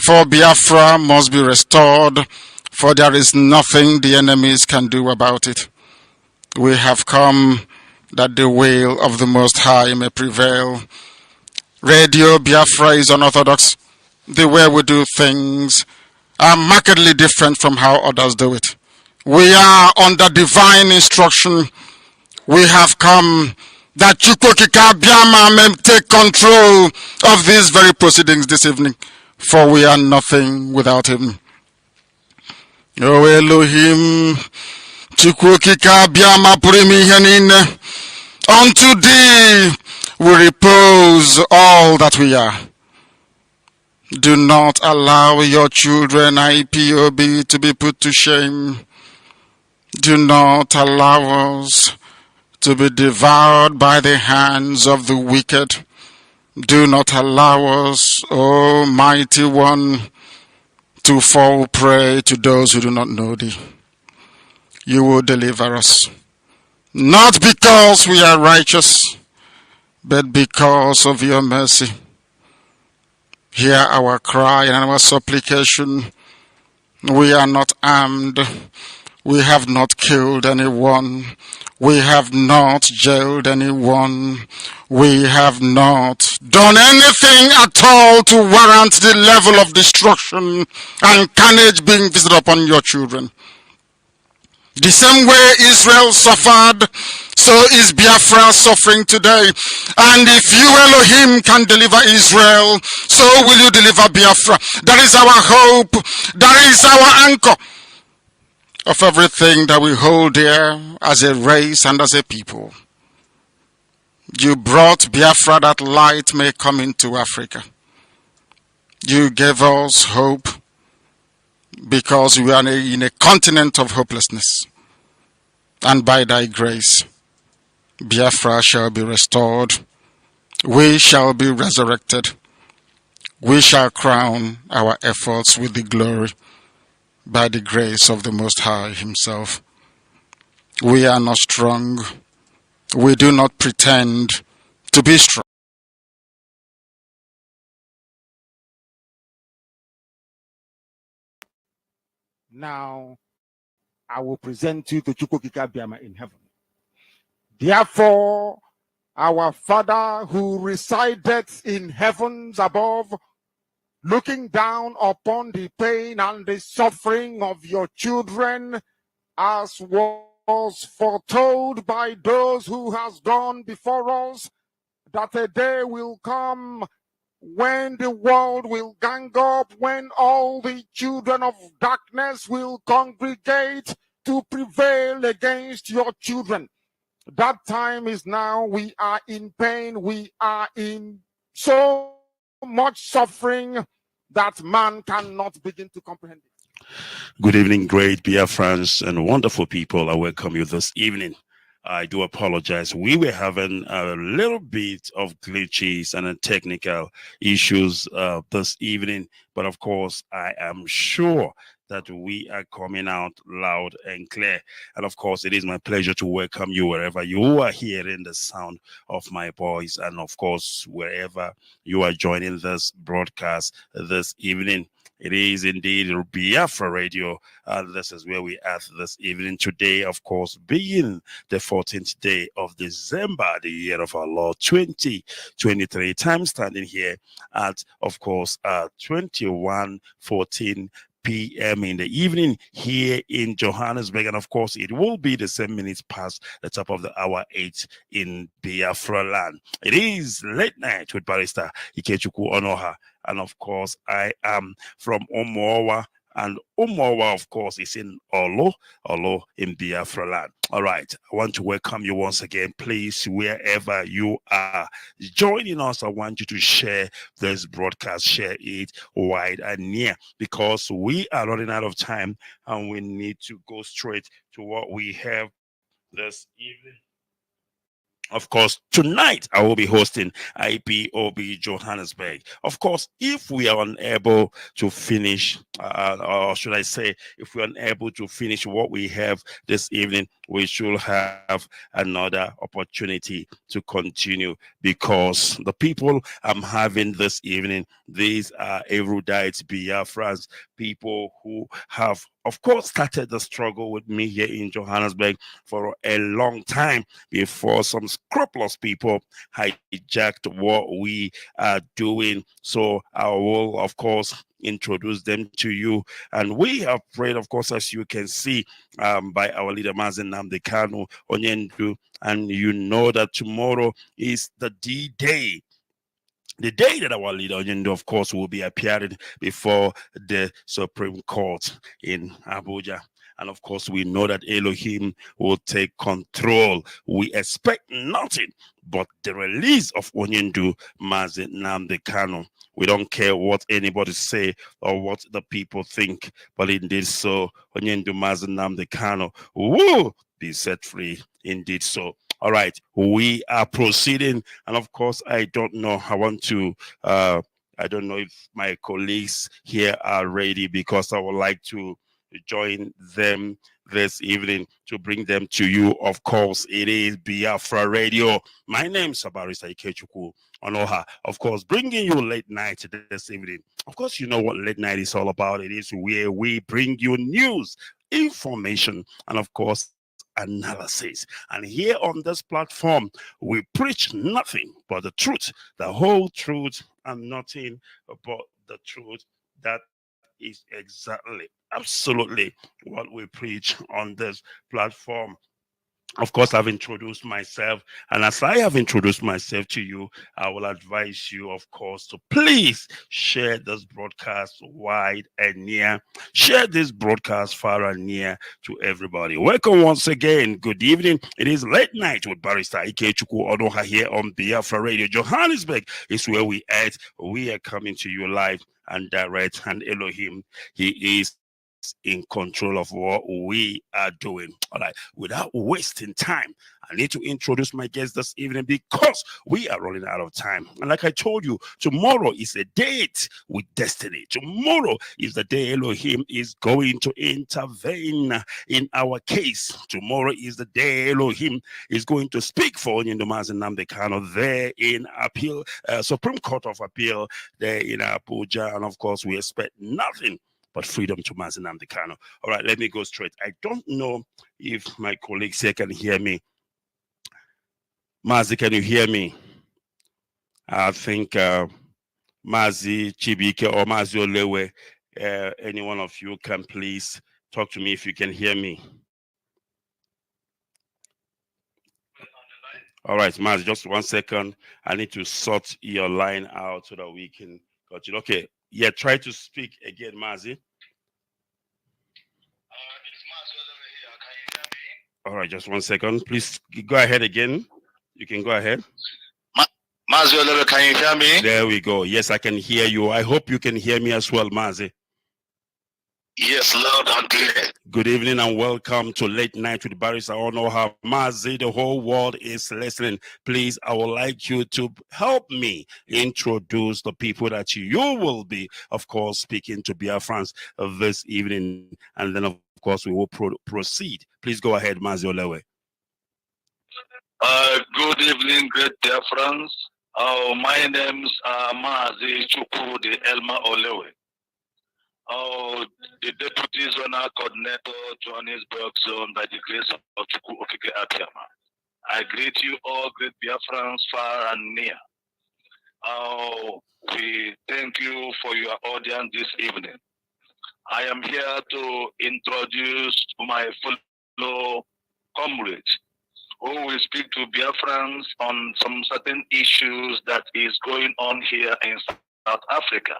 For Biafra must be restored, for there is nothing the enemies can do about it. We have come that the will of the Most High may prevail. Radio Biafra is unorthodox. The way we do things are markedly different from how others do it. We are under divine instruction. We have come that Chukwokika Biama may take control of these very proceedings this evening, for we are nothing without him. O Elohim, Chukwokika Biama Purimi Henine, unto thee we repose all that we are. Do not allow your children IPOB to be put to shame. Do not allow us to be devoured by the hands of the wicked. Do not allow us, O mighty one, to fall prey to those who do not know thee. You will deliver us, not because we are righteous, but because of your mercy. Hear our cry and our supplication. We are not armed. We have not killed anyone. We have not jailed anyone. We have not done anything at all to warrant the level of destruction and carnage being visited upon your children. The same way Israel suffered, so is Biafra suffering today. And if you, Elohim, can deliver Israel, so will you deliver Biafra. That is our hope. That is our anchor of everything that we hold dear as a race and as a people. You brought Biafra that light may come into Africa. You gave us hope because we are in a continent of hopelessness. And by thy grace, Biafra shall be restored. We shall be resurrected. We shall crown our efforts with the glory by the grace of the Most High himself. We are not strong. We do not pretend to be strong. Now, I will present you to Chukwokika Biama in heaven. Therefore, our Father who resideth in heavens above, looking down upon the pain and the suffering of your children, as was foretold by those who has gone before us, that a day will come when the world will gang up, when all the children of darkness will congregate to prevail against your children. That time is now. We are in pain. We are in so much suffering that man cannot begin to comprehend it. Good evening, great Biafrans and wonderful people. I welcome you this evening. I do apologize. We were having a little bit of glitches and technical issues this evening, but of course, I am sure that we are coming out loud and clear. And of course, it is my pleasure to welcome you wherever you are hearing the sound of my voice, and of course, wherever you are joining this broadcast this evening. It is indeed Biafra Radio, and this is where we are this evening. Today, of course, being the 14th day of December, the year of our Lord 2023. Time standing here at, of course, 21:14 p.m. in the evening here in Johannesburg, and of course it will be the 7 minutes past the top of the hour 8 in Biafra land. It is late night with Barrister Ikechukwu Onoha, and of course I am from Omowa, and Umowa, of course, is in Olo in Biafra land. All right, I want to welcome you once again. Please, wherever you are joining us, I want you to share this broadcast, share it wide and near, because we are running out of time and we need to go straight to what we have this evening. Of course, tonight I will be hosting IPOB Johannesburg. Of course, if we are unable to finish, or should I say, if we are unable to finish what we have this evening, we should have another opportunity to continue, because the people I'm having this evening, these are erudite Biafrans, people who have, of course, started the struggle with me here in Johannesburg for a long time before some scrupulous people hijacked what we are doing. So I will, of course, introduce them to you. And we have prayed, of course, as you can see, by our leader Mazen Namdekano Onyendu. And you know that tomorrow is the D-Day. The day that our leader, of course, will be appearing before the Supreme Court in Abuja. And of course, we know that Elohim will take control. We expect nothing but the release of Onyendu Mazi Nnamdi Kanu. We don't care what anybody say or what the people think, but indeed so, Onyendu Mazi Nnamdi Kanu will be set free. Indeed so. All right, we are proceeding, and of course, I don't know. I don't know if my colleagues here are ready, because I would like to join them this evening to bring them to you. Of course, it is Biafra Radio. My name is Sabarista Ikechukwu Onoha. Of course, bringing you late night this evening. Of course, you know what late night is all about. It is where we bring you news, information, and of course, analysis. And here on this platform, we preach nothing but the truth, the whole truth, and nothing but the truth. That is exactly, absolutely what we preach on this platform. Of course, I've introduced myself, and as I have introduced myself to you, I will advise you, of course, to please share this broadcast wide and near. Share this broadcast far and near to everybody. Welcome once again. Good evening. It is late night with Barrister Ikechukwu Onoha here on Biafra Radio. Johannesburg is where we at. We are coming to you live and direct, and Elohim, he is in control of what we are doing. All right, without wasting time, I need to introduce my guest this evening, because we are running out of time. And like I told you, tomorrow is a date with destiny. Tomorrow is the day Elohim is going to intervene in our case. Tomorrow is the day Elohim is going to speak for Onyendomazi Nnamdi Kanu there in appeal, Supreme Court of Appeal there in Abuja. And of course, we expect nothing but freedom to Mazi Nnamdi Kanu. All right, let me go straight. I don't know if my colleagues here can hear me. Mazi, can you hear me? I think Mazi Chibike or Mazi Olewe, any one of you can please talk to me if you can hear me. All right, Mazi, just 1 second. I need to sort your line out so that we can continue. Okay, yeah, try to speak again, Mazi. All right, just 1 second. Please go ahead again. You can go ahead. Mazi, can you hear me? There we go. Yes, I can hear you. I hope you can hear me as well, Mazi. Yes, loud and clear. Good evening and welcome to Late Night with Barrister Onoha. Mazi, the whole world is listening. Please, I would like you to help me introduce the people that you will be, of course, speaking to Biafrans this evening. And then, of course, we will proceed. Please go ahead, Mazi Olewe. Good evening, great Biafrans. My name's Mazi Chukwu de Elma Olewe. The Deputy Zonal Coordinator, Johannesburg Zone, by the grace of Chukwu Okike Abiyama. I greet you all, great Biafrans, far and near. We thank you for your audience this evening. I am here to introduce my fellow comrades who will speak to Biafrans on some certain issues that is going on here in South Africa.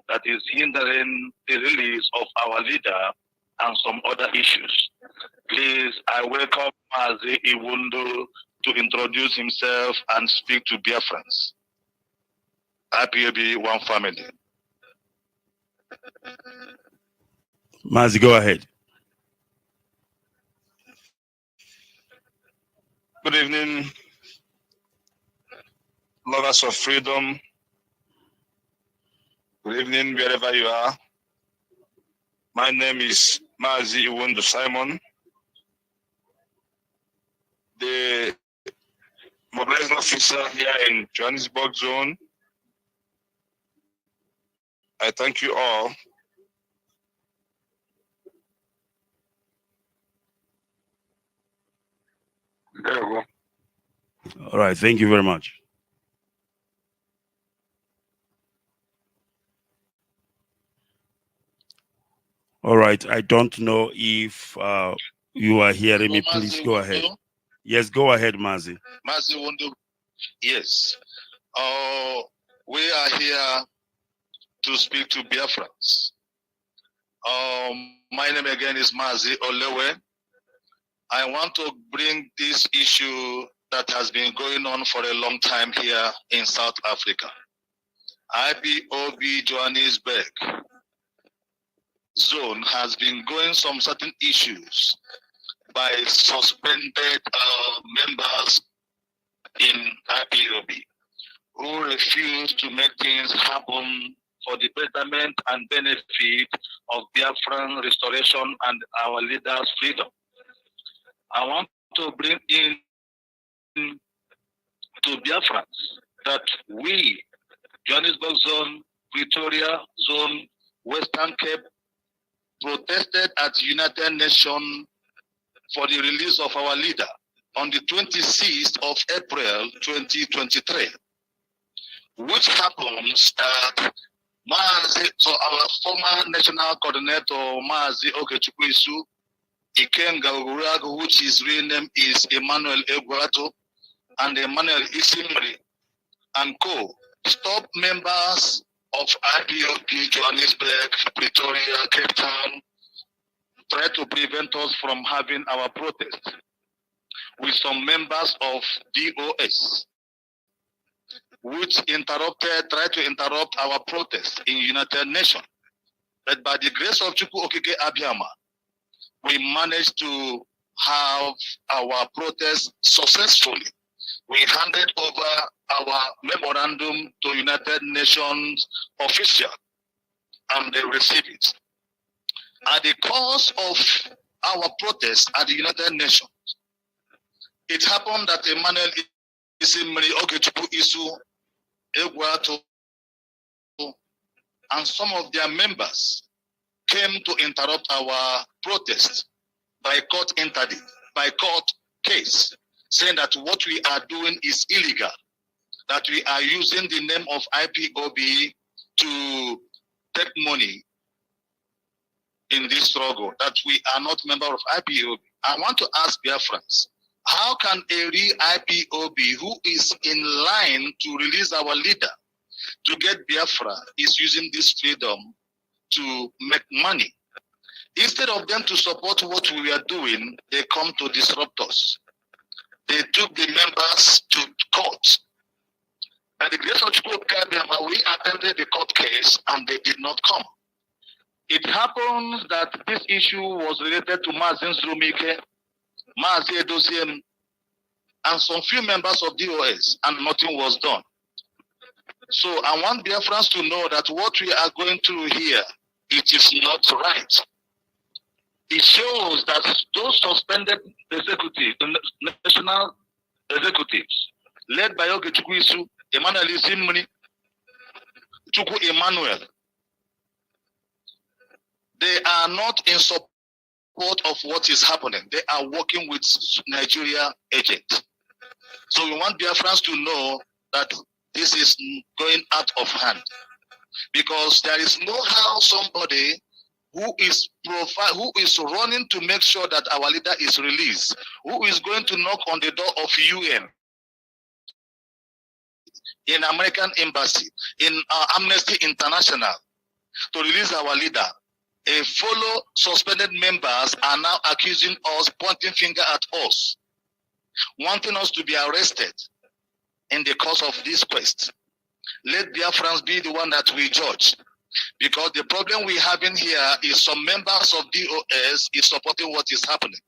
that is hindering the release of our leader and some other issues. Please, I welcome Mazi Iwundo to introduce himself and speak to Biafrans. IPOB One Family. Mazi, go ahead. Good evening, lovers of freedom. Good evening, wherever you are. My name is Mazi Iwundo Simon, the mobilizing officer here in Johannesburg zone. I thank you all. There we go. All right, thank you very much. All right, I don't know if you are hearing me. Please go ahead. Yes, go ahead, Mazi. Mazi Iwundo. Yes. We are here to speak to Biafrans. My name again is Mazi Olewe. I want to bring this issue that has been going on for a long time here in South Africa. IPOB Johannesburg zone has been going some certain issues by suspended members in IPOB who refuse to make things happen for the betterment and benefit of Biafran restoration and our leaders' freedom. I want to bring in to Biafrans that we, Johannesburg zone, Pretoria zone, Western Cape, protested at United Nations for the release of our leader on the 26th of April 2023, which happens that so our former national coordinator, Mazi Okechukwu Ikenga Uguragu, which his real name is Emmanuel Egwato, and Emmanuel Isimri and co. Stop members of IPOB Johannesburg, Pretoria, Cape Town, try to prevent us from having our protest with some members of DOS, which tried to interrupt our protest in United Nations. But by the grace of Chukwu Okike Abiyama, we managed to have our protest successfully. We handed over our memorandum to United Nations official, and they received it. At the course of our protest at the United Nations, it happened that Emmanuel Isimri Okechukwu Isu Egwato and some of their members came to interrupt our protest by court case, saying that what we are doing is illegal, that we are using the name of IPOB to take money in this struggle, that we are not member of IPOB. I want to ask Biafrans, how can a real IPOB who is in line to release our leader to get Biafra is using this freedom to make money? Instead of them to support what we are doing, they come to disrupt us. They took the members to court. By the grace of God, we attended the court case and they did not come. It happens that this issue was related to Mazin Zrumike, Mazi Edosiem, and some few members of DOS, and nothing was done. So I want Biafrans to know that what we are going through here, it is not right. It shows that those suspended executives, the national executives, led by Okechukwu Isu, Emmanuel Isimri, Chukwu Emmanuel, they are not in support of what is happening. They are working with Nigeria agents. So we want Biafrans to know that this is going out of hand, because there is no how somebody who is running to make sure that our leader is released, who is going to knock on the door of UN, in American Embassy, in Amnesty International, to release our leader. A fellow suspended members are now accusing us, pointing finger at us, wanting us to be arrested in the course of this quest. Let Biafrans be the one that we judge. Because the problem we have in here is some members of DOS is supporting what is happening.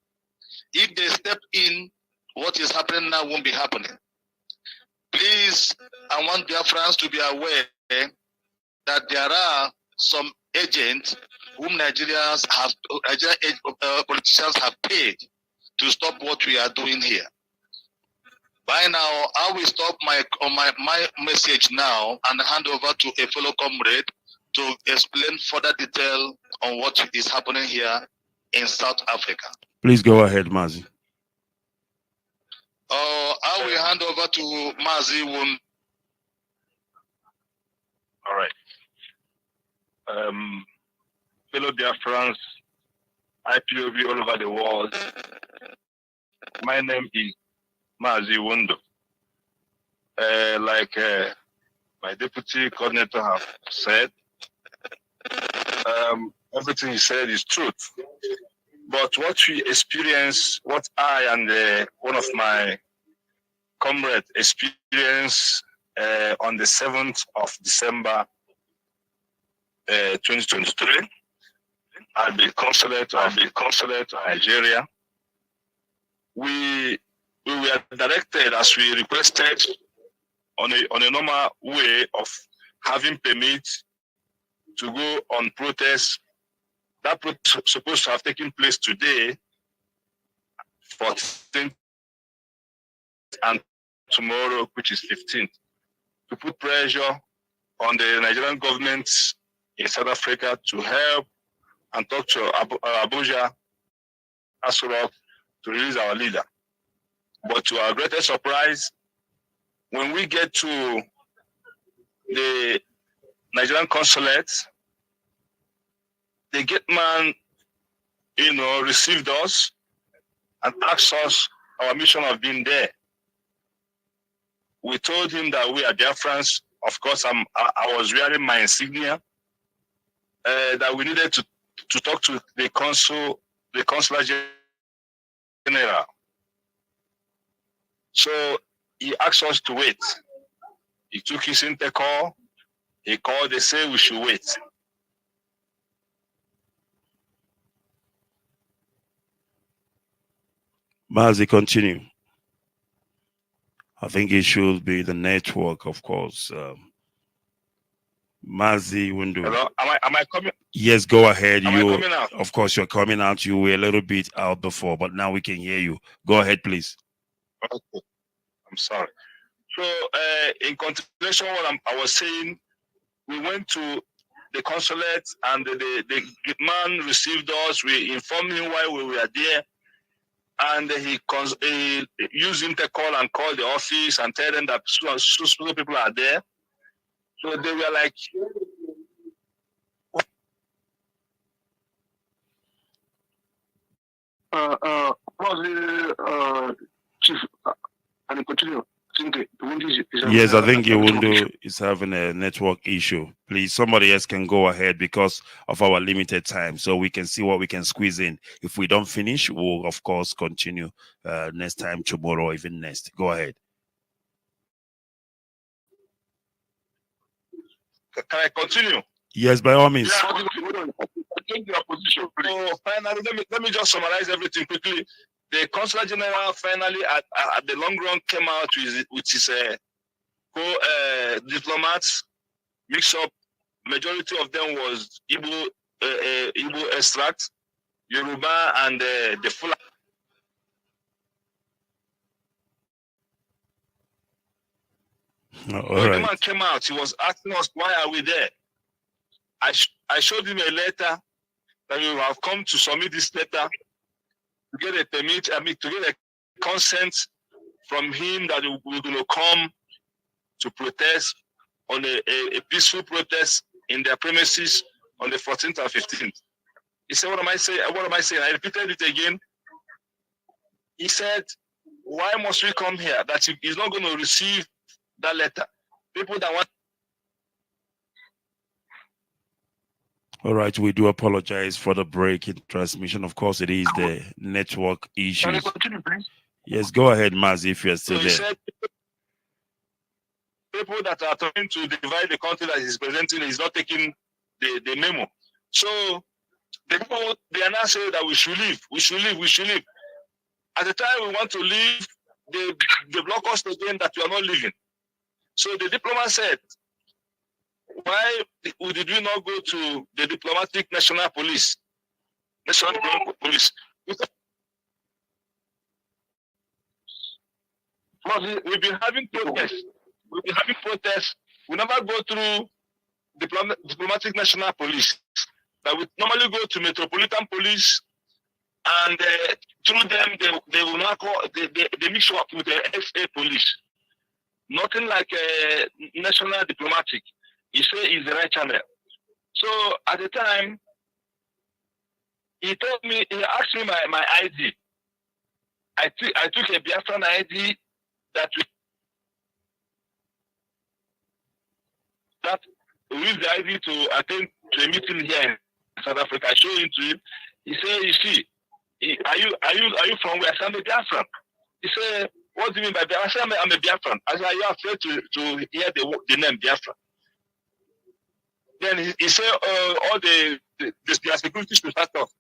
If they step in, what is happening now won't be happening. Please, I want Biafrans to be aware that there are some agents whom Nigerian politicians have paid to stop what we are doing here. By now, I will stop my message now and hand over to a fellow comrade to explain further detail on what is happening here in South Africa. Please go ahead, Mazi. I will hand over to Mazi Wun. All right. Fellow Biafrans, IPOB all over the world, my name is Mazi Wundo. Like my deputy coordinator have said, everything he said is truth. But what we experience, what I and one of my comrades experienced on the 7th of December 2023 at the consulate of Nigeria, we were directed, as we requested, on a normal way of having permit to go on protest. That protest was supposed to have taken place today, 14th, and tomorrow, which is 15th, to put pressure on the Nigerian government in South Africa to help and talk to Abuja, Asurok, to release our leader. But to our greatest surprise, when we get to the Nigerian consulate, the gate man, received us and asked us our mission of being there. We told him that we are Biafrans. Of course, I was wearing my insignia. That we needed to talk to the consular general. So he asked us to wait. He took his intercall. He called. They said we should wait. Mazi, continue. I think it should be the network, of course. Mazi Windu. Hello? Am I coming? Yes, go ahead. Am I coming out? Of course, you're coming out. You were a little bit out before, but now we can hear you. Go ahead, please. Okay. I'm sorry. So, in continuation of what I was saying, we went to the consulate and the man received us. We informed him why we were there. And he used intercall and called the office and tell them that so people are there. So they were like, Chief, and continue. Yes, I think Iwundo is having a network issue. Please, somebody else can go ahead because of our limited time, so we can see what we can squeeze in. If we don't finish, we'll of course continue next time, tomorrow, or even next. Go ahead. Can I continue? Yes, by all means. Yeah, take your position, please. So finally, let me just summarize everything quickly. The Consular General finally, at the long run, came out with his diplomats. Mix up. Majority of them was Igbo extract, Yoruba, and the Fulani. All right. The man came out. He was asking us, "Why are we there?" I showed him a letter that we have come to submit this letter to get a permit. To get a consent from him that we're going to come to protest on a peaceful protest in their premises on the 14th and 15th. He said, "What am I saying? What am I saying?" I repeated it again. He said, "Why must we come here? That he's not going to receive that letter. People that want." All right, we do apologize for the break in transmission. Of course, it is the network issues. Can you continue, please? Yes, go ahead, Mazi, if you're still So he there. said people that are trying to divide the country that he's presenting is not taking the memo. So the people, they are now saying that we should leave. At the time we want to leave, they block us again that we are not leaving. So the diplomat said, why did we not go to the diplomatic national police? National diplomatic police. We've been having protests. We never go through diplomatic national police. But we normally go to metropolitan police, and through them they will not call. They mix up with the SA police. Nothing like national diplomatic. He said it's the right channel. So at the time, he asked me my ID. I took a Biafran ID that we used the ID to attend to a meeting here in South Africa. I showed him to him. He said, "You see, are you from where?" I said, "I'm a Biafran." He said, "What do you mean by Biafran?" I said, "I'm a Biafran." I said, "Are you afraid to hear the name Biafran?" Then he said, "All the security should start off."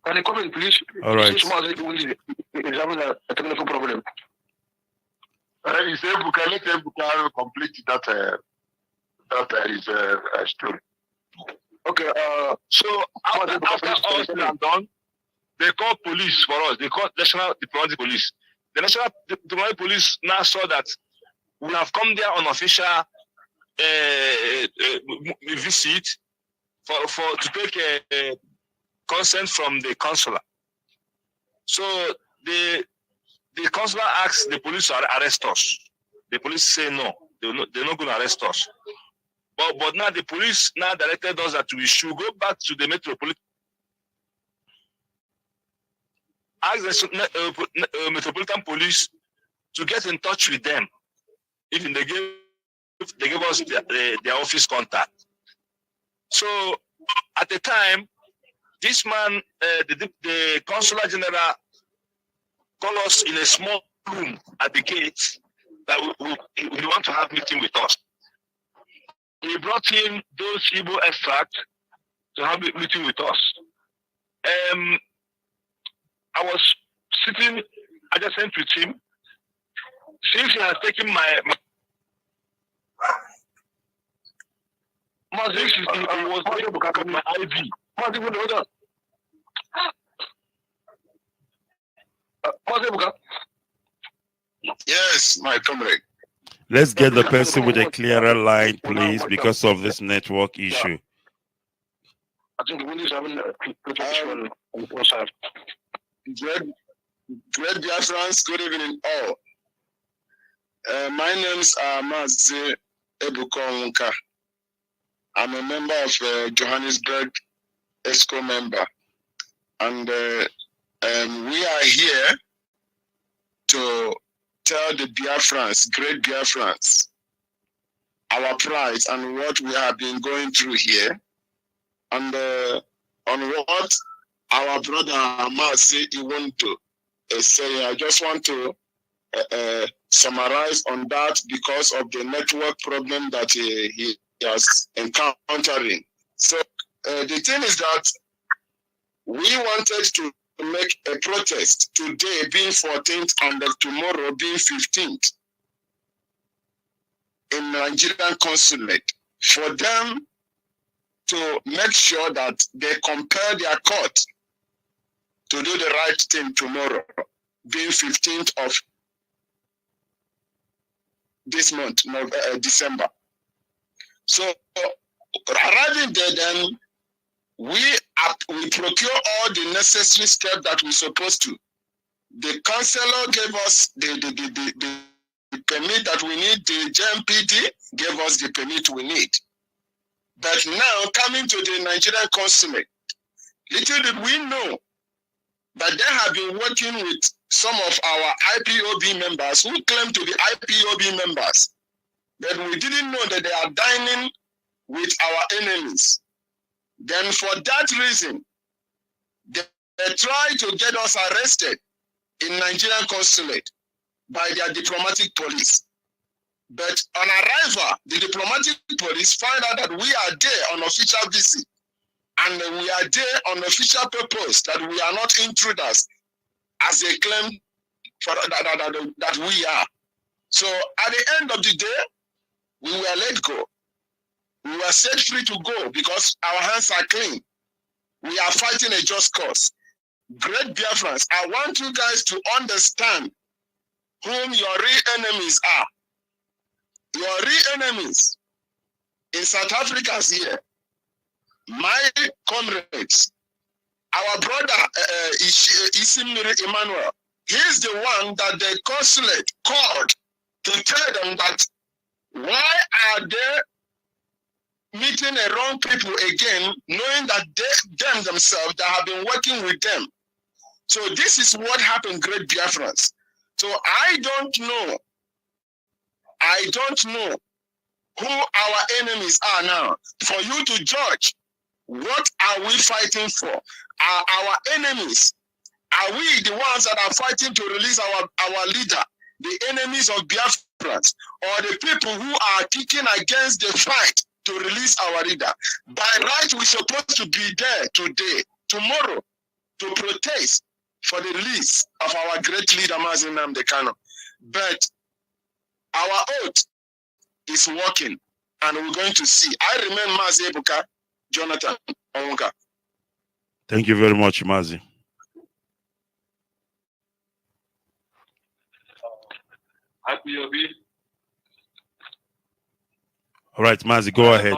Can you come in, please? All right. He's having a technical problem. He said, let him complete that is story. Okay, so after all said and done, they called police for us. They called National Diplomatic Police. The National Diplomatic Police now saw that we have come there on official visit to take a consent from the consular. So the consular asked the police to arrest us. The police say no, they're not going to arrest us. But now the police now directed us that we should go back to the metropolitan. Ask the metropolitan police to get in touch with them. Even they gave us their office contact. So at the time, this man, the consular general, called us in a small room at the gate that we want to have meeting with us. He brought in those Igbo extracts to have a meeting with us. I was sitting adjacent with him. Since he has taken my ID. Yes, my comrade. Let's get the person with a clearer line, please, because of this network issue. I think the wind is having on one side. Great Biafrans, good evening all. My name's Mazi Ebukonka. I'm a member of Johannesburg ESCO member. And we are here to tell the Biafrans, great Biafrans, our pride and what we have been going through here. And on what our brother Mazi Iwonto is saying, I just want to summarize on that because of the network problem that he is encountering. So the thing is that we wanted to make a protest today being 14th and tomorrow being 15th in Nigerian consulate for them to make sure that they compare their court to do the right thing tomorrow, being 15th of this month, December. So arriving there, then we procure all the necessary steps that we're supposed to. The councillor gave us the permit that we need. The JMPD gave us the permit we need. But now coming to the Nigerian consulate, little did we know But they have been working with some of our IPOB members who claim to be IPOB members. But we didn't know that they are dining with our enemies. Then for that reason, they tried to get us arrested in Nigerian consulate by their diplomatic police. But on arrival, the diplomatic police find out that we are there on official visit. And we are there on official purpose, that we are not intruders, as they claim that we are. So at the end of the day, we were let go. We were set free to go because our hands are clean. We are fighting a just cause. Great Biafrans, I want you guys to understand whom your real enemies are. Your real enemies in South Africa is here. My comrades, our brother Isimiri Emmanuel, he's the one that the consulate called to tell them that why are they meeting the wrong people again, knowing that them themselves that have been working with them. So this is what happened, great Biafrans. So I don't know who our enemies are now. For you to judge, what are we fighting for? Are our enemies? Are we the ones that are fighting to release our leader, the enemies of Biafrans, or the people who are kicking against the fight to release our leader? By right, we're supposed to be there today, tomorrow, to protest for the release of our great leader, Mazi Nnamdi Kanu. But our oath is working, and we're going to see. I remain Mazi Ebuka Jonathan Onwuka. Thank you very much, Mazi. All right, Mazi, go ahead.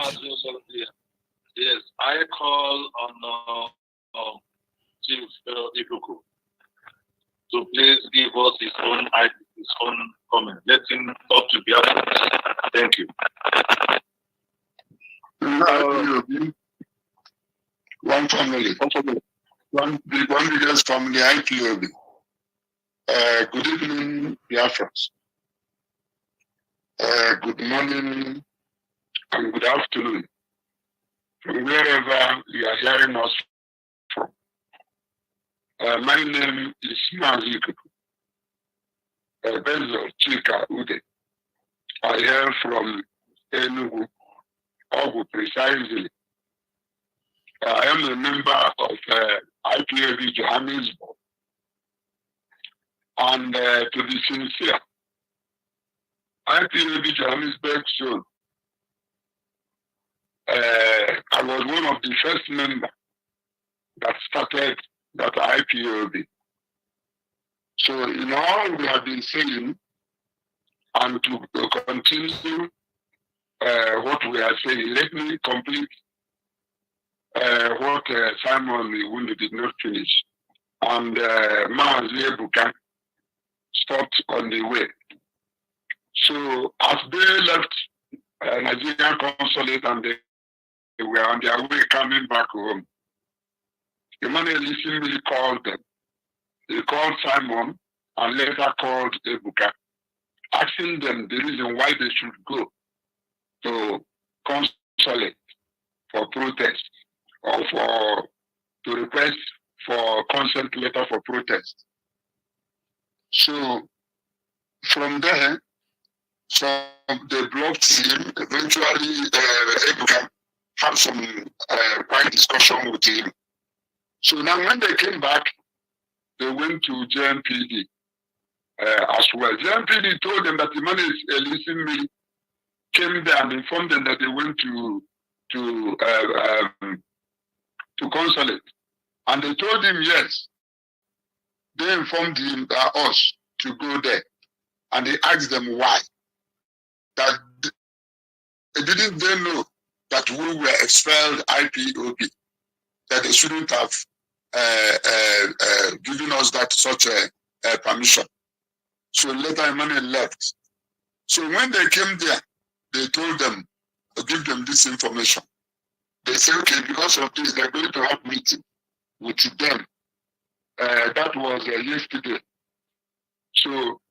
Yes, I call on Chief Ikuku to please give us his own comment. Let him talk to Biafra. Thank you. One family, one biggest family, IPOB. Good evening, Biafrans. Good morning and good afternoon from wherever you are hearing us from. My name is Mazi Benzo Chika Ude. I hail from Enugu, Ogu precisely. I am a member of IPOB Johannesburg. And to be sincere, IPOB Johannesburg zone, I was one of the first members that started that IPOB. So in all we have been saying, and to continue what we are saying, let me complete what Simon Wunde did not finish. And Mazi Ebuka stopped on the way. So as they left Nigerian consulate and they were on their way coming back home, Emmanuel Isimili called them. He called Simon and later called Ebuka, asking them the reason why they should go to consulate for protest or to request for consent letter for protest. So from there, they blocked him. Eventually, Ebuka had some quiet discussion with him. So now when they came back, they went to JMPD as well. JMPD told them that Emmanuel Isimili came there and informed them that they went to consulate. And they told him yes. They informed him, us, to go there. And they asked them why. That didn't they know that we were expelled IPOB, that they shouldn't have given us that such a permission. So later Emmanuel left. So when they came there, they told them to give them this information. They said, okay, because of this, they're going to have meeting with them That was yesterday. So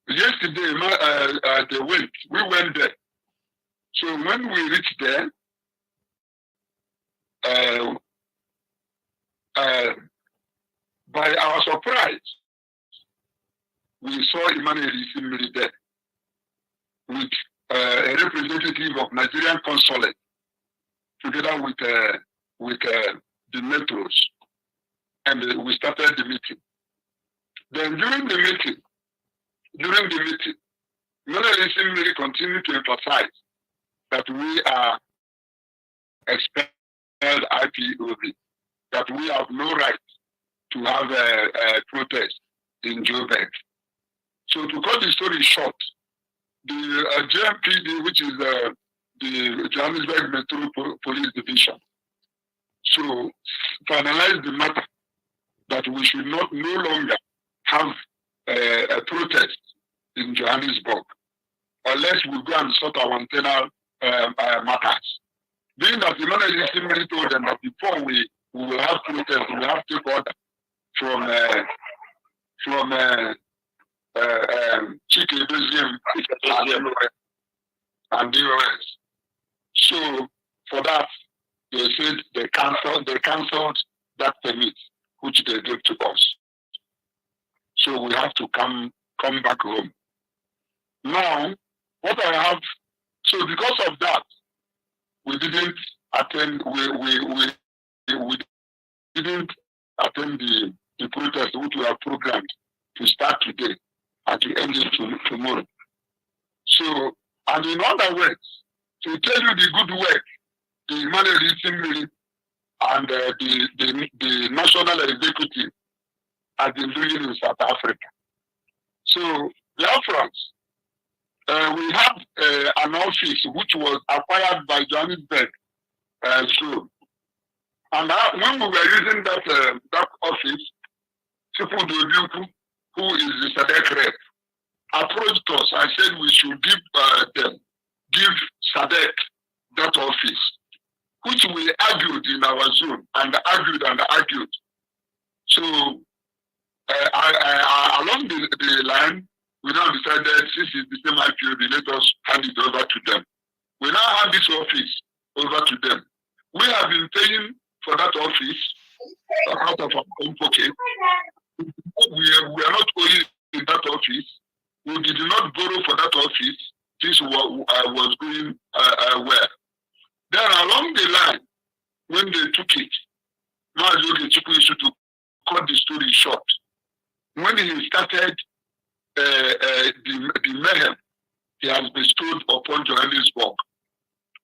yesterday, we went there. So when we reached there, by our surprise, we saw Emmanuel Isimiri there with a representative of Nigerian consulate, together with the metros, and we started the meeting. Then during the meeting, Emmanuel Isimiri continued to emphasize that we are expelled IPOB, that we have no right to have a protest in Joburg. So to cut the story short, the JMPD, which is the Johannesburg Metro Police Division, so finalized the matter that we should no longer have a protest in Johannesburg unless we go and sort our internal matters. Being that Emmanuel Isimiri told them that before we will have protest, we have to take order from Chike Museum and DOS. So for that, they said they cancelled that permit which they gave to us. So we have to come back home. Now, what I have, so because of that, we didn't attend. We didn't attend the protest which we have programmed to start today and to end it tomorrow. So, and in other words, to tell you the good work the Emmanuel Isimiri and the national executive has been doing in South Africa. So, Biafrans, we have an office which was acquired by Johannesburg Zoo. And when we were using that office, Sifu Dojuku, who is the SADC rep, approached us. I said we should give SADC that office, which we argued in our zone and argued. So along the line, we now decided since it's the same IPOB, let us hand it over to them. We now hand this office over to them. We have been paying for that office out of our own pocket. We are not owing in that office. We did not borrow for that office. This was going well. Then along the line, when they took it, Maazioge Chukwuisu, to cut the story short, when he started the mayhem he has bestowed upon Johannesburg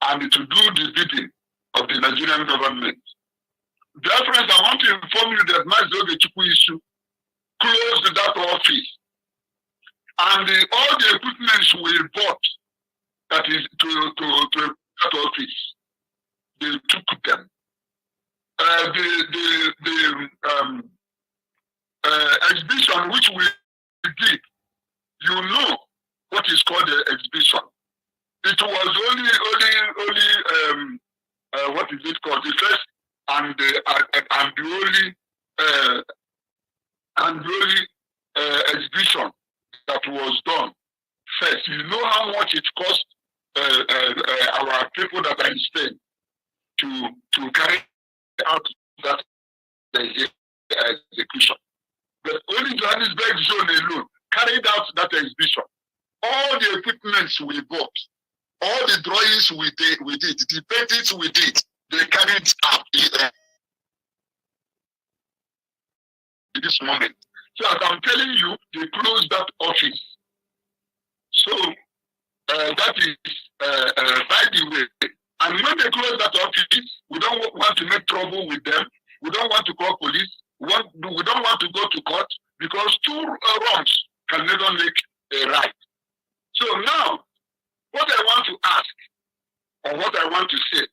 and to do the bidding of the Nigerian government. Therefore, I want to inform you that Maazioge Chukwuisu closed that office, and all the equipments we bought, that is to that office, they took them. The exhibition which we did, you know what is called the exhibition. It was only what is it called? The first and the only exhibition that was done first. You know how much it cost our people that are in Spain to carry out that execution. But only Johannesburg zone alone carried out that exhibition. All the equipments we bought, all the drawings we did, the paintings we did, they carried out this moment. So as I'm telling you, they closed that office. So that is by the way. And when they close that office, we don't want to make trouble with them. We don't want to call police. We don't want to go to court, because two wrongs can never make a right. So now, what I want to ask, or what I want to say,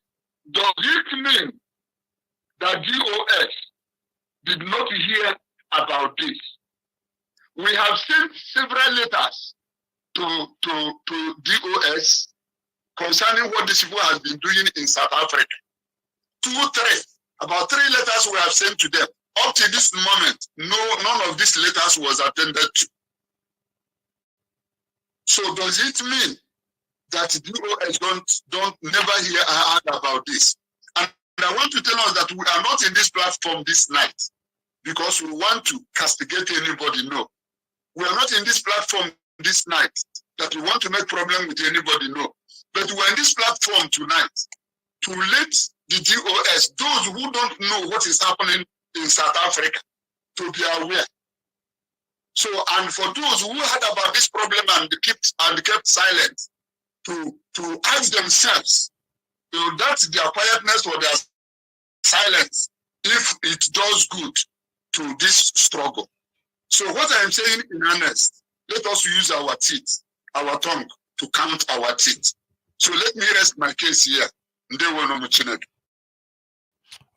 does it mean that DOS did not hear about this? We have sent several letters to DOS concerning what these people has been doing in South Africa. About 3 letters we have sent to them. Up to this moment, none of these letters was attended to. So does it mean that DOS don't never hear or heard about this? And I want to tell us that we are not in this platform this night because we want to castigate anybody. No. We are not in this platform this night that we want to make problem with anybody. No. But we're in this platform tonight to let the DOS, those who don't know what is happening in South Africa, to be aware. So, and for those who heard about this problem and kept silent, to ask themselves, that's their quietness or their silence, if it does good to this struggle. So what I am saying in earnest, let us use our teeth, our tongue, to count our teeth. So let me rest my case here.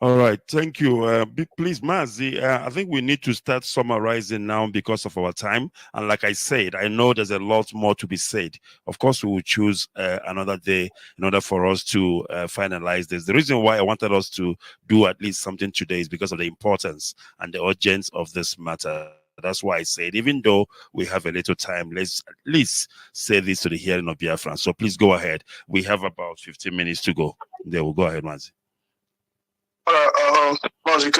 All right, thank you. Please, Mazi, I think we need to start summarizing now because of our time. And like I said, I know there's a lot more to be said. Of course, we will choose another day in order for us to finalize this. The reason why I wanted us to do at least something today is because of the importance and the urgency of this matter. That's why I said, even though we have a little time, let's at least say this to the hearing of Biafra. So please go ahead. We have about 15 minutes to go. There, we'll go ahead, Mazi. Mazi,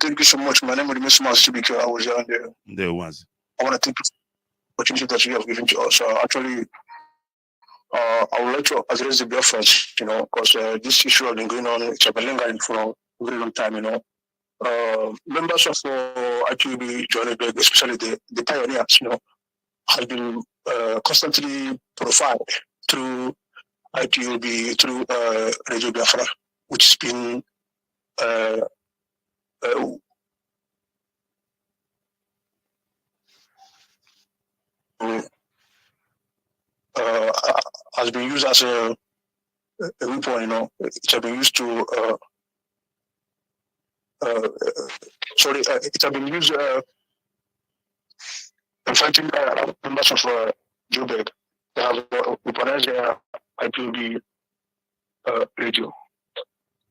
thank you so much. My name is Mr. Mazi. I was on there. There was. I want to thank you for the opportunity that you have given to us. Actually, I would like to address the Biafrans, because this issue has been going on. It's been lingering for a very long time, members of IQB joined, especially the pioneers, have been constantly profiled through IQB, through Radio Biafra, which has been has been used as a weapon, it has been used to it has been used in fighting members of Joburg. They have weaponized their IPOB radio,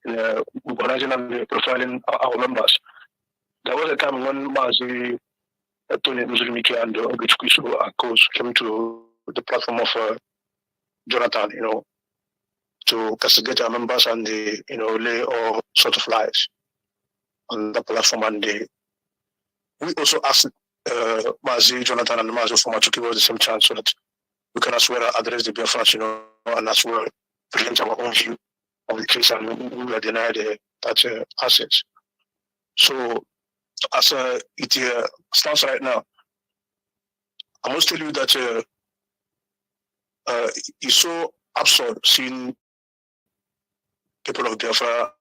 weaponizing and profiling our members. There was a time when Mazi, Tony Muzulmiki and Ogichukwisu came to the platform of Jonathan, to castigate our members and lay all sort of lies on the platform. And we also asked Mazi, Jonathan, and Mazi Foma to give us the same chance so that we can as well address the Biafrans, and as well present our own view of the case, and we were denied that assets. So, as it stands right now, I must tell you that it's so absurd seeing people of Biafra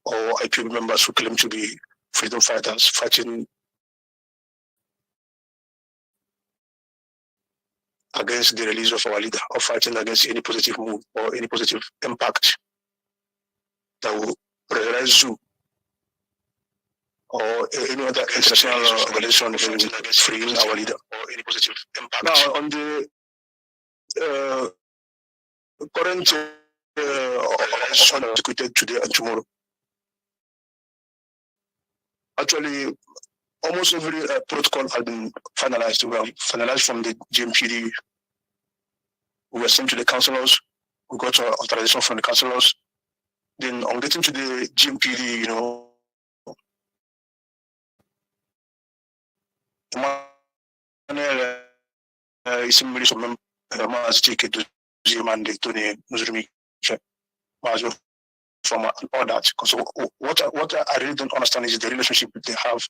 or IPOB members who claim to be freedom fighters fighting against the release of our leader, or fighting against any positive move or any positive impact that will pressurize you or any other international organization fighting against freeing our leader or any positive impact. Now, on the current executed today and tomorrow, actually, almost every protocol has been finalized. We have finalized from the GMPD. We were sent to the councillors. We got authorization from the councillors. Then on getting to the GMPD, it's really some members take it to the mandate to the Muslim from all that. Because what I really don't understand is the relationship they have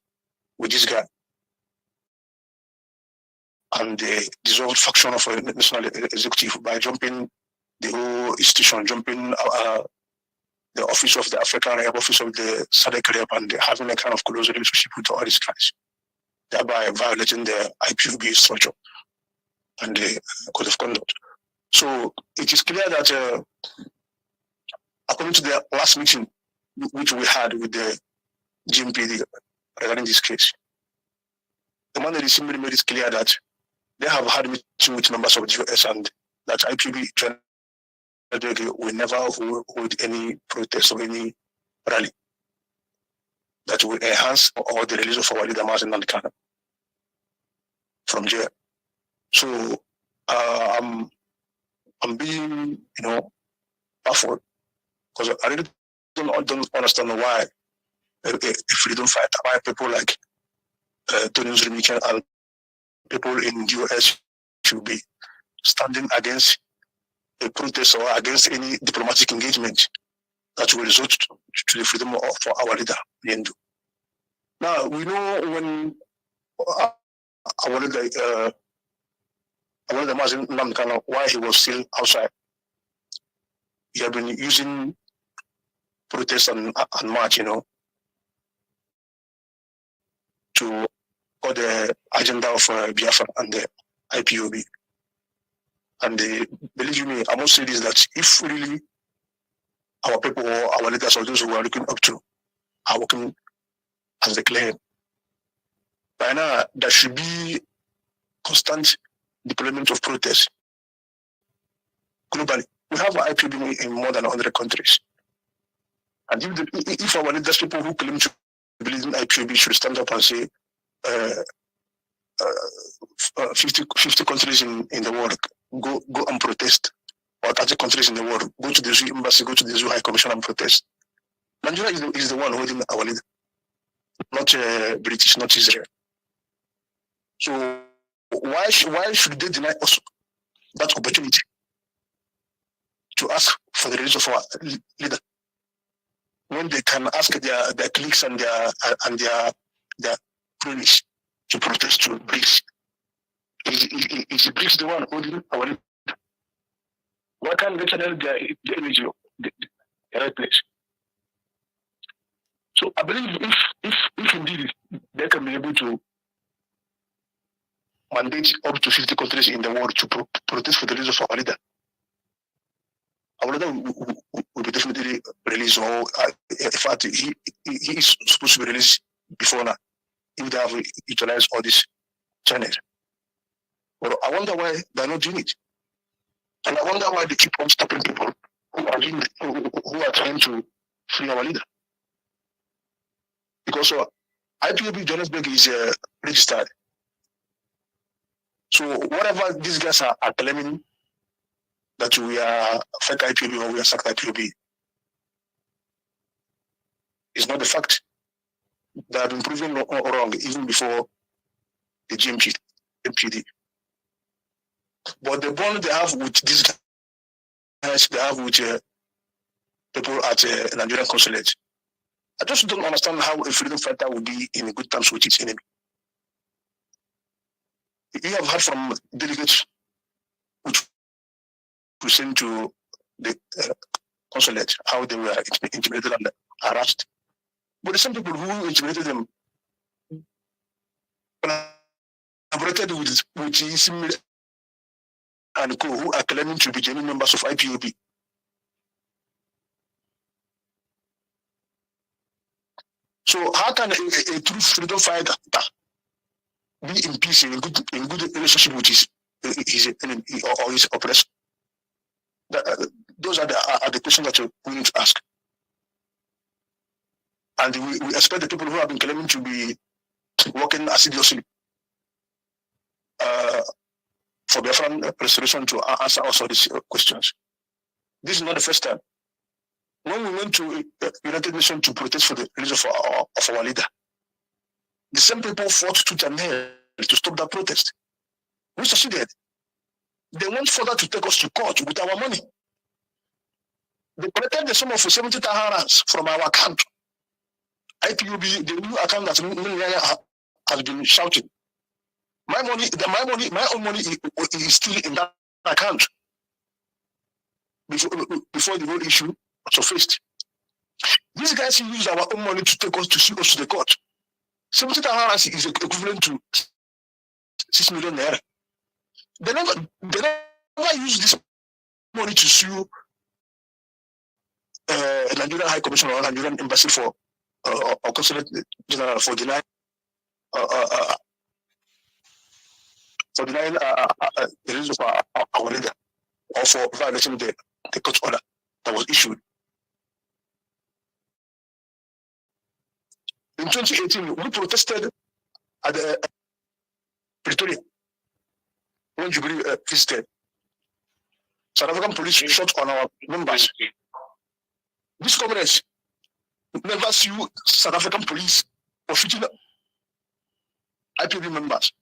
with this guy and the dissolved faction of a national executive by jumping the whole institution, jumping the office of the African Rep, office of the SADC Rep, and having a kind of close relationship with all these guys, thereby violating the IPOB structure and the code of conduct. So it is clear that according to the last meeting which we had with the GMPD regarding this case, the man that simply made it clear that they have had meeting with members of the US and that IPOB will never hold any protest or any rally. that will enhance or the release of our leader Mazen Nandekano from jail. So I'm being, baffled because I really don't understand why a freedom fighter, why people like Tony Uzrimikan and people in the US should be standing against a protest or against any diplomatic engagement that will result to the freedom of our leader, Yendu. Now, we know when our leader, Mazen Nandekano, why he was still outside. He had been using protest and march, to for the agenda of Biafra and the IPOB. And believe me, I must say this, that if really our people or our leaders or those who are looking up to are working as they claim, by now there should be constant deployment of protests globally. We have IPOB in more than 100 countries. And if our leaders, people who claim to believe in IPOB, should stand up and say 50 countries in the world go and protest, or 30 countries in the world go to the zoo embassy, go to the zoo high commission and protest. Nigeria is the one holding our leader, not British, not Israel. So why should they deny us that opportunity to ask for the release of our leader when they can ask their cliques and their cronies to protest to BRICS? Is the BRICS the one holding our leader? Why can't they channel their energy the right place? So I believe if indeed they can be able to mandate up to 50 countries in the world to protest for the release of our leader, our leader will be definitely released. Or in fact, he is supposed to be released before now, if they have utilized all these channels. But I wonder why they're not doing it. And I wonder why they keep on stopping people who are trying to free our leader. Because IPOB Johannesburg is registered. So whatever these guys are claiming that we are fake IPOB or we are sacked IPOB is not the fact. They have been proven wrong even before the MPD. But the bond they have with these guys, they have with people at Nigerian consulate, I just don't understand how a freedom fighter would be in good terms with its enemy. You have heard from delegates who sent to the consulate how they were intimidated and harassed. But the same people who intimidated them collaborated with Isim and co, who are claiming to be genuine members of IPOB. So how can a true freedom fighter be in peace, in good relationship with his enemy or his oppressor? Those are the questions that we need to ask. And we expect the people who have been claiming to be working assiduously for Biafran restoration to answer also these questions. This is not the first time. When we went to United Nations to protest for the release of our leader, the same people fought tooth and nail to stop that protest. We succeeded. They went further to take us to court with our money. They collected the sum of 70,000 rands from our account. IPOB, the new account that has been shouting. My own money is still in that account before the whole issue surfaced. These guys use our own money to take us to sue us to the court. 70,000 rands is equivalent to 6 million naira. They never use this money to sue Nigerian High Commission or Nigerian Embassy for or Consulate General for denying the release of our leader, or for violating the court order that was issued. In 2018, we protested at the Pretoria when Jubilee visited. South African police shot on our members. These comrades never sue South African police for shooting IPOB members.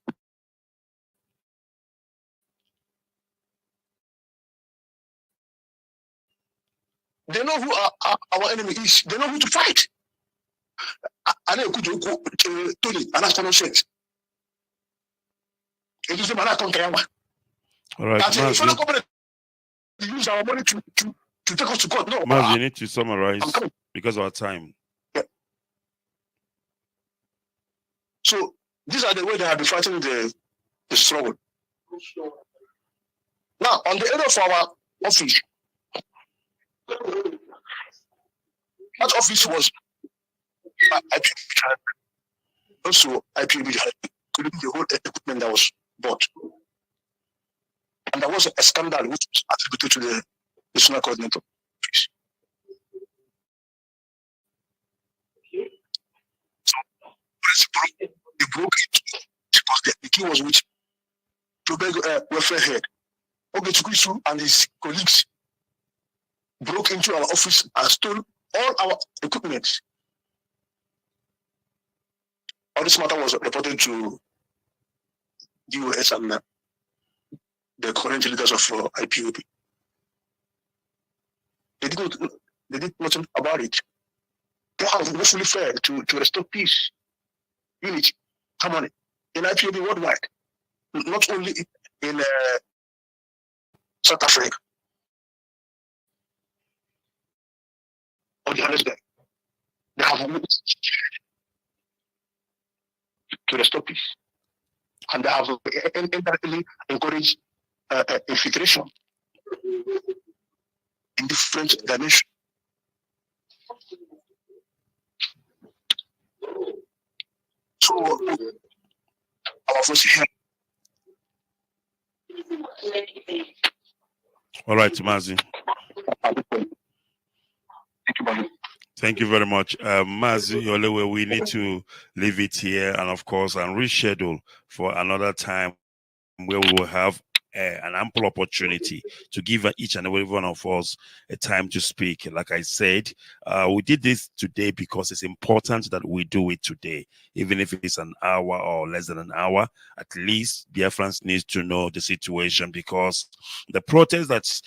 They know who our enemy is. They know who to fight. I know Tony, and that's common sense. It is the man I come to. All right, Maz, use our money to take us to court. No, Maz, you need to summarize because of our time. Yeah. So these are the way they have been fighting the struggle. Now, on the area of our office, that office was IPOB, also IPOB, including the whole equipment that was bought. And there was a scandal which was attributed to the national coordinator. So they broke it because the key was with the welfare head. Ogechukwusu and his colleagues broke into our office and stole all our equipment. All this matter was reported to the US and the current leaders of IPOB. They did nothing about it. They have fully fair to restore peace, unity, harmony in IPOB worldwide, not only in South Africa. On the other side, they have moved to restore peace, and they have indirectly encouraged infiltration in different dimensions. So, our voice here. All right, Mazi. Thank you very much. Mazi Olewe, we need to leave it here and, of course, and reschedule for another time where we will have an ample opportunity to give each and every one of us a time to speak. Like I said, we did this today because it's important that we do it today, even if it's an hour or less than an hour. At least Biafrans need to know the situation, because the protest that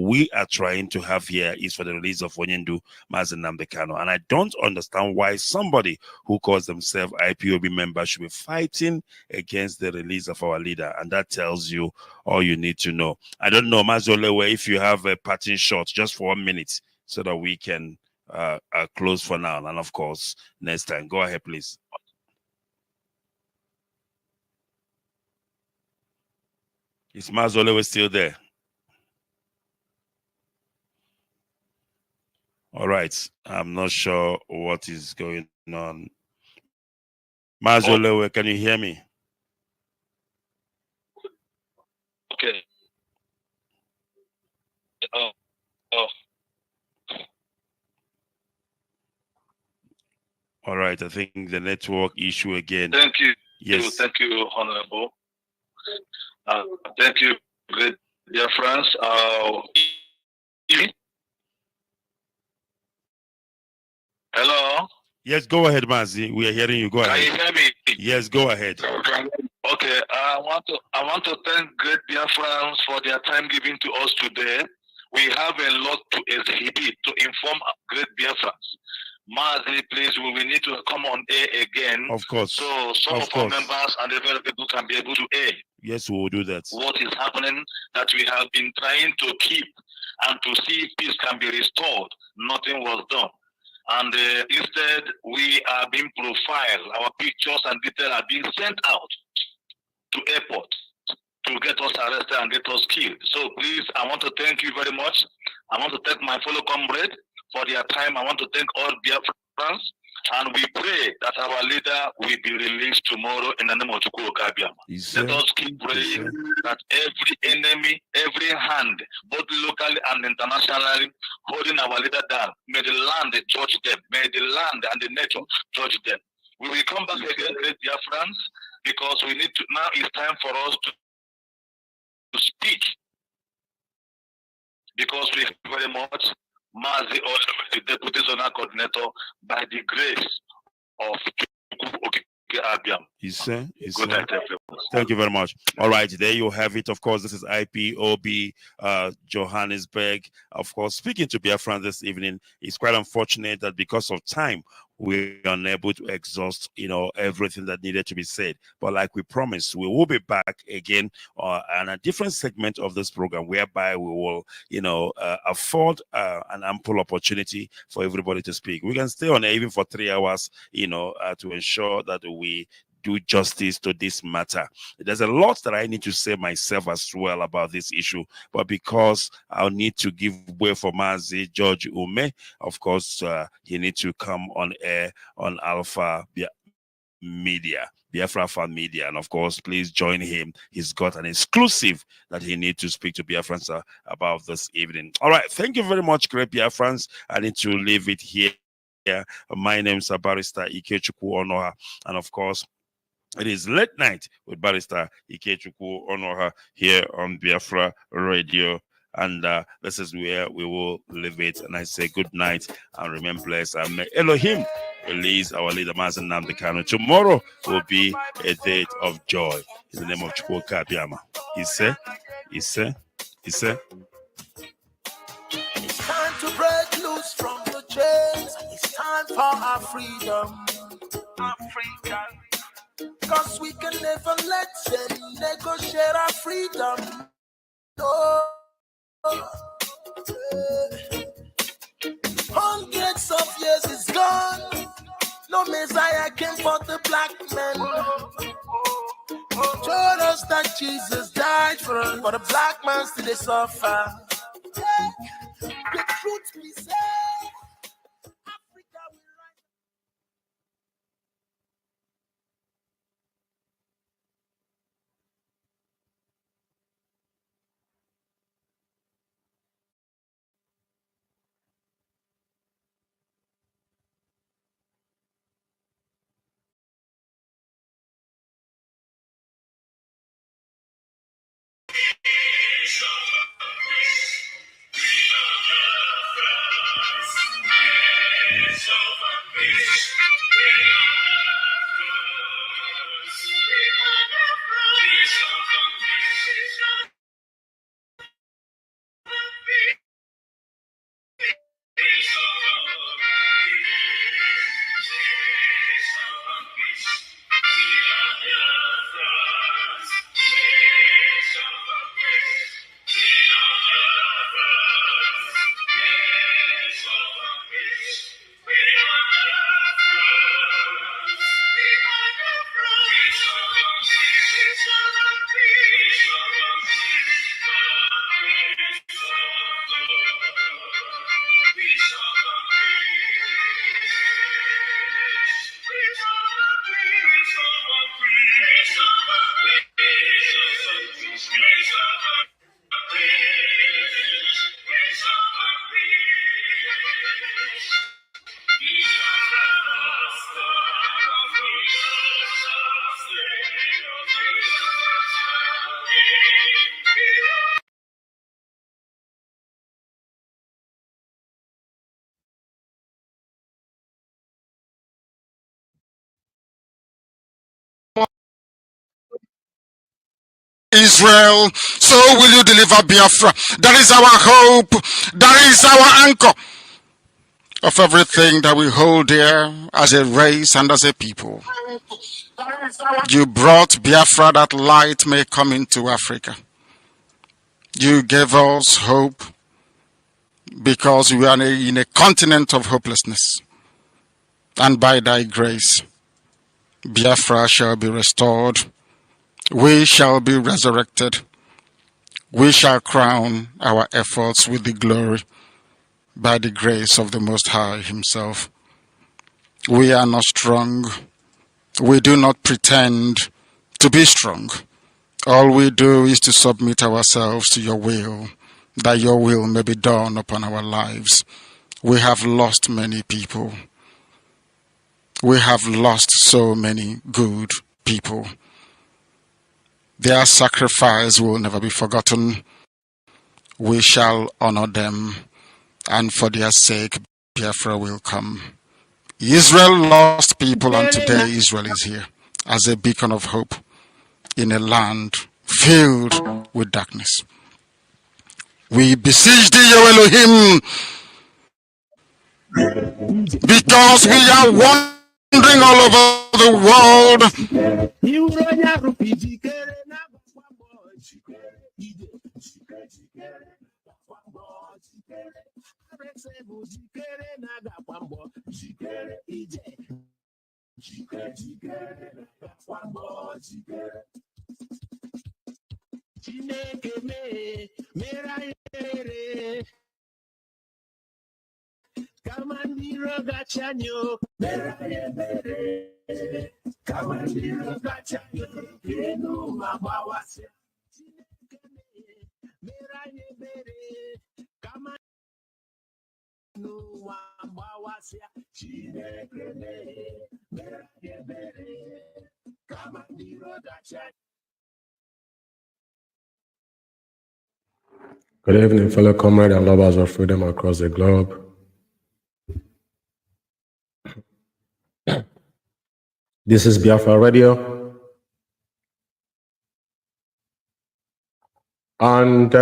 we are trying to have here is for the release of Onyendu Mazi Nnamdi Kanu. And I don't understand why somebody who calls themselves IPOB member should be fighting against the release of our leader. And that tells you all you need to know. I don't know, Mazi Olewe, if you have a parting shot just for 1 minute so that we can close for now. And of course, next time. Go ahead, please. Is Mazi Olewe still there? All right. I'm not sure what is going on. Mazi Olewe, can you hear me? Okay. All right. I think the network issue again. Thank you. Yes. Thank you, Honorable. Thank you, great dear friends. Hello? Yes, go ahead, Mazi. We are hearing you. Go ahead. Can you hear me? Yes, go ahead. Okay, I want to thank great dear friends for their time given to us today. We have a lot to exhibit to inform great dear friends. Mazi, please, we need to come on air again. Of course. So some of our members and the other people can be able to air. Yes, we will do that. What is happening that we have been trying to keep and to see if peace can be restored. Nothing was done. And instead, we are being profiled. Our pictures and details are being sent out to airports to get us arrested and get us killed. So please, I want to thank you very much. I want to thank my fellow comrade for their time. I want to thank all Biafra and we pray that our leader will be released tomorrow in the name of Chukwu Okabiam. Let us keep praying that every enemy, every hand, both locally and internationally, holding our leader down, may the land judge them. May the land and the nature judge them. We will come back again, great dear friends, because we need to, now it's time for us to speak, because we very much Mazi, the Deputy Zonal Coordinator, by the grace of Abiam. Good night, everyone. Thank you very much. All right, there you have it. Of course, this is IPOB Johannesburg. Of course, speaking to Biafran this evening, it's quite unfortunate that because of time, we're unable to exhaust, everything that needed to be said. But like we promised, we will be back again on a different segment of this program, whereby we will, afford an ample opportunity for everybody to speak. We can stay on air even for 3 hours, to ensure that we do justice to this matter. There's a lot that I need to say myself as well about this issue, but because I'll need to give way for Mazi George Ume, of course, he needs to come on air on Alpha Media, Biafra Media, and of course, please join him. He's got an exclusive that he needs to speak to Biafrans about this evening. All right, thank you very much, great Biafrans. I need to leave it here. My name is Barrister Ikechukwu Onoha, and of course, it is Late Night with Barrister Ikechukwu Onoha here on Biafra Radio. And this is where we will leave it. And I say good night and remain blessed. And may Elohim release our leader, Mazen Namdekano. Tomorrow will be a date of joy. In the name of Chukwu Kabiama. It's time to break loose from the chains. It's time for our freedom. Africa. Cause we can never let them negotiate our freedom. No. Hundreds of years is gone. No Messiah came for the black man. Told us that Jesus died for us, but the black man still they suffer. The truth be said. Israel, so will you deliver Biafra. That is our hope. That is our anchor of everything that we hold dear as a race and as a people. You brought Biafra that light may come into Africa. You gave us hope because we are in a continent of hopelessness. And by thy grace, Biafra shall be restored. We shall be resurrected. We shall crown our efforts with the glory by the grace of the Most High himself. We are not strong. We do not pretend to be strong. All we do is to submit ourselves to your will, that your will may be done upon our lives. We have lost many people. We have lost so many good people. Their sacrifice will never be forgotten. We shall honor them, and for their sake, Biafra will come. Israel lost people, and today Israel is here as a beacon of hope in a land filled with darkness. We beseech thee, O Elohim, because we are wandering all over the world. Kamandiro gachanyo, Kamandiro gachanyo, Kenu mabawase, Kamandiro mabawase, Kamandiro gachanyo. Good evening, fellow comrades and lovers of freedom across the globe. This is Biafra Radio. And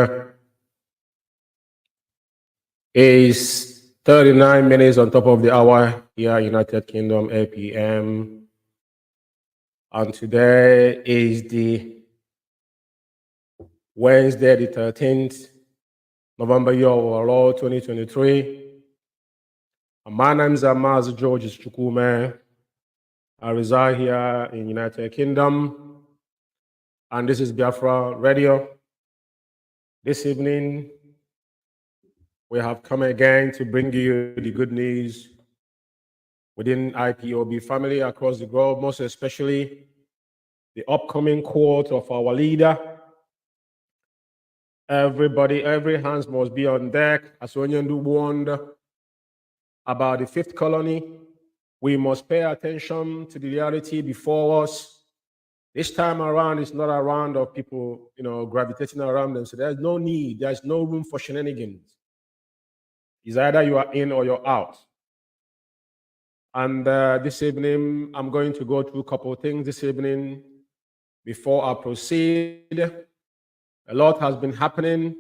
it's 39 minutes on top of the hour here, United Kingdom, 8 p.m. And today is the Wednesday, the 13th, November year of our Lord 2023. And my name is Amaz George Chukume. I reside here in United Kingdom, and this is Biafra Radio. This evening, we have come again to bring you the good news within IPOB family across the globe, most especially the upcoming quote of our leader. Everybody, every hands must be on deck. As Onyendu warned about the fifth colony, we must pay attention to the reality before us. This time around, it's not a round of people, gravitating around them. So there's no need, there's no room for shenanigans. It's either you are in or you're out. And this evening, I'm going to go through a couple of things this evening before I proceed. A lot has been happening,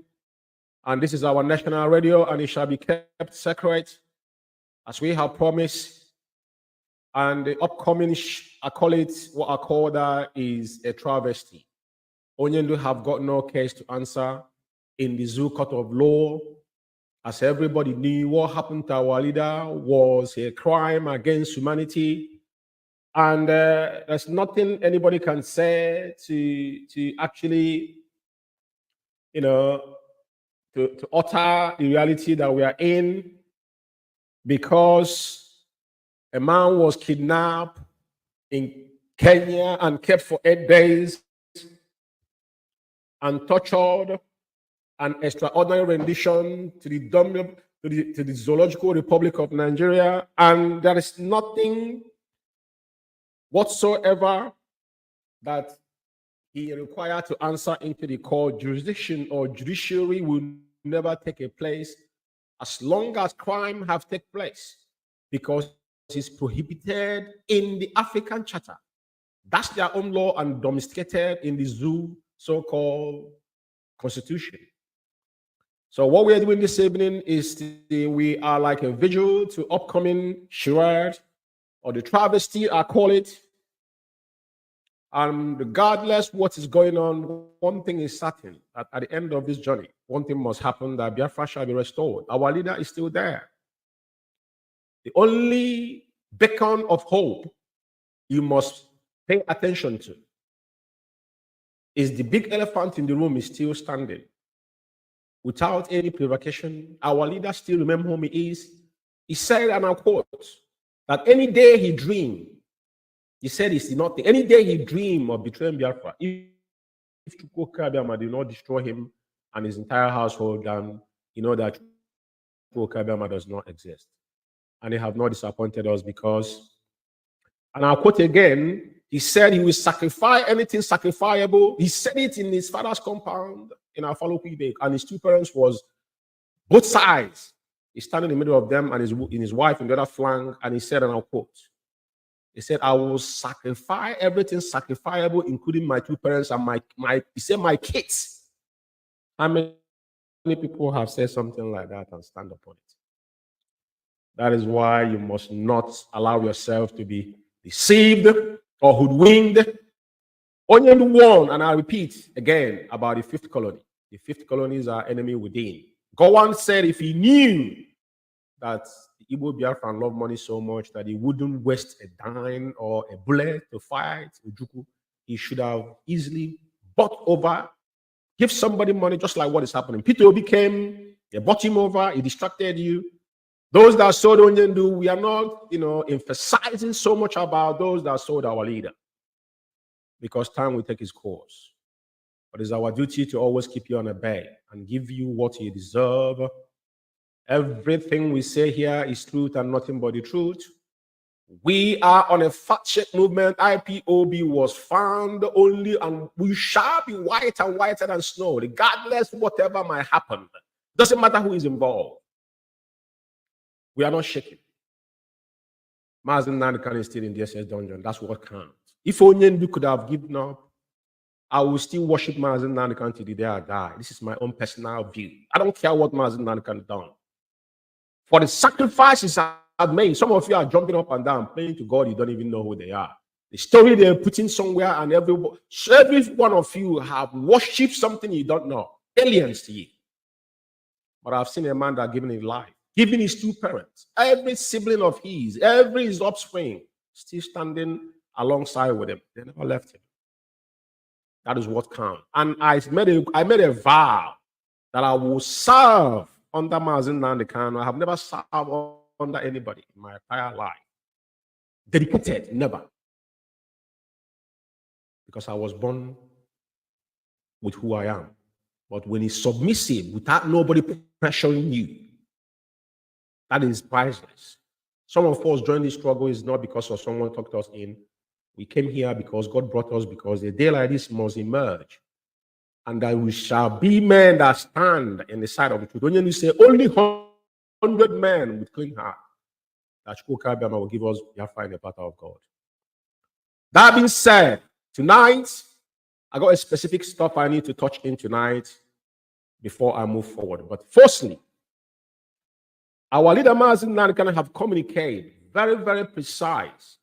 and this is our national radio, and it shall be kept secret as we have promised. And the upcoming, I call it what I call that is a travesty. Onyendu have got no case to answer in the zoo court of law. As everybody knew, what happened to our leader was a crime against humanity. And there's nothing anybody can say to actually, to utter the reality that we are in, because a man was kidnapped in Kenya and kept for 8 days and tortured, an extraordinary rendition to the Zoological Republic of Nigeria, and there is nothing whatsoever that he required to answer into the court. Jurisdiction or judiciary will never take a place as long as crime have taken place, because it's prohibited in the African Charter. That's their own law and domesticated in the zoo so-called constitution. So what we are doing this evening is we are like a vigil to upcoming charade, or the travesty, I call it. And regardless what is going on, one thing is certain, that at the end of this journey, one thing must happen, that Biafra shall be restored. Our leader is still there. The only beacon of hope you must pay attention to is the big elephant in the room is still standing. Without any provocation, our leader still remember whom he is. He said, and I quote, that any day he dreamed, he said it's not any day he dreamed of betraying Biafra, if Chukwu Abiyama did not destroy him and his entire household, then you know that Chukwu Abiyama does not exist. And they have not disappointed us because, and I'll quote again, he said he will sacrifice anything sacrificable. He said it in his father's compound in our follow Quebec, and his two parents was both sides. He's standing in the middle of them and his wife in the other flank, and he said, and I'll quote, he said, I will sacrifice everything sacrificable, including my two parents and he said, my kids. How many people have said something like that and stand upon it? That is why you must not allow yourself to be deceived or hoodwinked. Only one, and I repeat again about the fifth colony. The fifth colony is our enemy within. Gowan said if he knew that the Igbo Biafran love money so much that he wouldn't waste a dime or a bullet to fight Ojukwu, he should have easily bought over, give somebody money, just like what is happening. Peter Obi came, they bought him over, he distracted you. Those that sold Onyendu, we are not, emphasizing so much about those that sold our leader, because time will take its course. But it's our duty to always keep you on a bed and give you what you deserve. Everything we say here is truth and nothing but the truth. We are on a fact check movement. IPOB was found only, and we shall be white and whiter than snow, regardless whatever might happen. Doesn't matter who is involved. We are not shaking. Mazen Nankan is still in the SS dungeon. That's what counts. If Onyendu could have given up, I will still worship Mazen Nankan till the day I die. This is my own personal view. I don't care what Mazen Nankan has done. For the sacrifices I've made, some of you are jumping up and down, praying to God, you don't even know who they are. The story they're putting somewhere, and every one of you have worshipped something you don't know. Aliens to you. But I've seen a man that given his life, giving his two parents, every sibling of his, every his offspring, still standing alongside with him. They never left him. That is what counts. And I made a vow that I will serve under Mazen Nandekan. I have never served under anybody in my entire life. Dedicated, never. Because I was born with who I am. But when it's submissive, without nobody pressuring you, that is priceless. Some of us join this struggle is not because of someone talked us in. We came here because God brought us, because a day like this must emerge. And that we shall be men that stand in the side of the truth. When you say only 100 men with clean heart, that Chukwu Abiyama will give us Biafra in the path of God. That being said, tonight, I got a specific stuff I need to touch in tonight before I move forward. But firstly, our leader Mazen Nandekan have communicated very, very precise.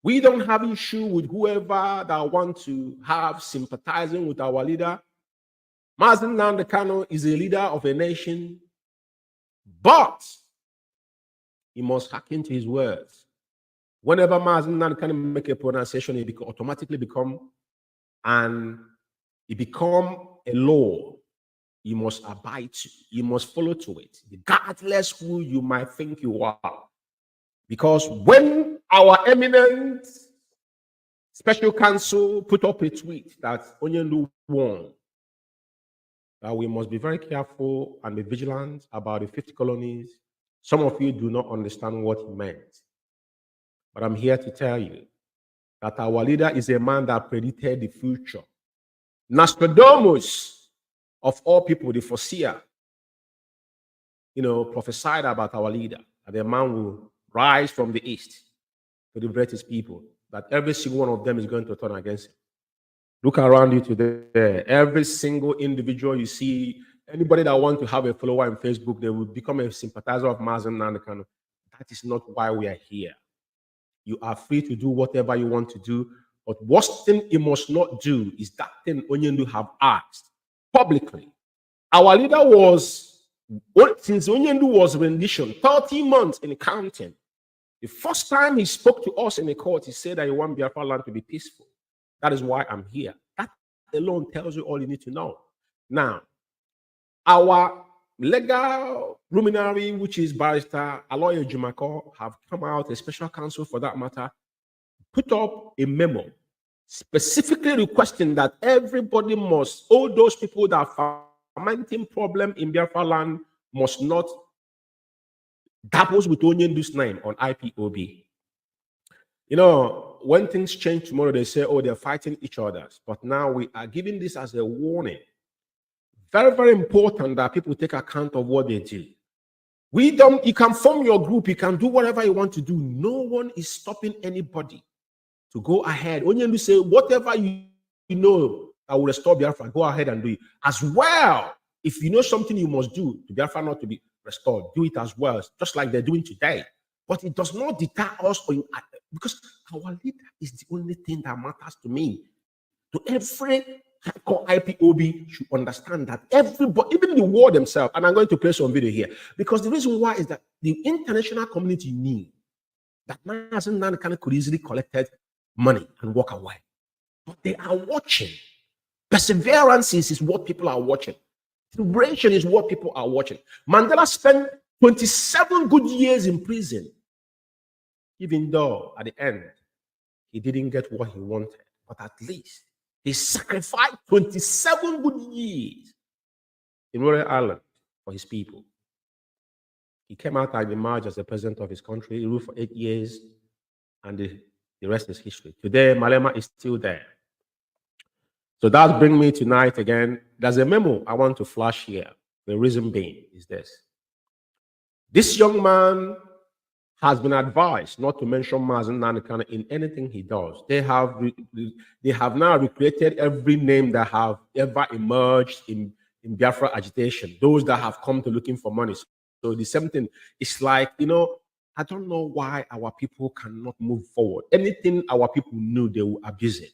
We don't have issue with whoever that want to have sympathizing with our leader. Mazen Nandekan is a leader of a nation, but he must hearken to his words. Whenever Mazen Nandekan make a pronunciation, it automatically become a law. You must abide to, you must follow to it, regardless who you might think you are. Because when our eminent special counsel put up a tweet that Onyendu won, that we must be very careful and be vigilant about the 50 colonies. Some of you do not understand what he meant. But I'm here to tell you that our leader is a man that predicted the future. Nostradamus, of all people, the foreseer, prophesied about our leader, that the man will rise from the east to liberate his people, that every single one of them is going to turn against him. Look around you today. Every single individual you see, anybody that wants to have a follower on Facebook, they will become a sympathizer of Mazen Nandekan. That is not why we are here. You are free to do whatever you want to do, but worst thing you must not do is that thing Onyendu have asked publicly. Our leader was, since Onyendu was rendition, 30 months in counting. The first time he spoke to us in the court, he said that he wants Biafra land to be peaceful. That is why I'm here. That alone tells you all you need to know. Now, our legal luminary, which is Barrister Aloy Jumako, have come out, a special counsel for that matter, put up a memo specifically requesting that everybody must, all those people that are fermenting problem in Biafra land must not dabble with Onyendu's name on IPOB. You know, when things change tomorrow, they say, oh, they're fighting each other. But now we are giving this as a warning. Very, very important that people take account of what they do. You can form your group, you can do whatever you want to do. No one is stopping anybody to go ahead. When you say whatever you know that will restore Biafra, go ahead and do it. As well, if you know something you must do to Biafra not to be restored, do it as well, just like they're doing today. But it does not deter us, because our leader is the only thing that matters to me. To every hardcore IPOB should understand that everybody, even the world themselves, and I'm going to play some video here, because the reason why is that the international community knew that Mazen Nankan could easily collected money and walk away. But they are watching. Perseverance is what people are watching. Celebration is what people are watching. Mandela spent 27 good years in prison, even though at the end he didn't get what he wanted. But at least he sacrificed 27 good years in Rhode Island for his people. He came out and emerged as the president of his country. He ruled for 8 years, and the rest is history. Today, Malema is still there. So that brings me tonight again. There's a memo I want to flash here. The reason being is this. This young man has been advised not to mention Mazen Nanakana in anything he does. They have now recreated every name that have ever emerged in Biafra agitation, those that have come to looking for money. So the same thing, it's like, you know, I don't know why our people cannot move forward. Anything our people knew, they will abuse it.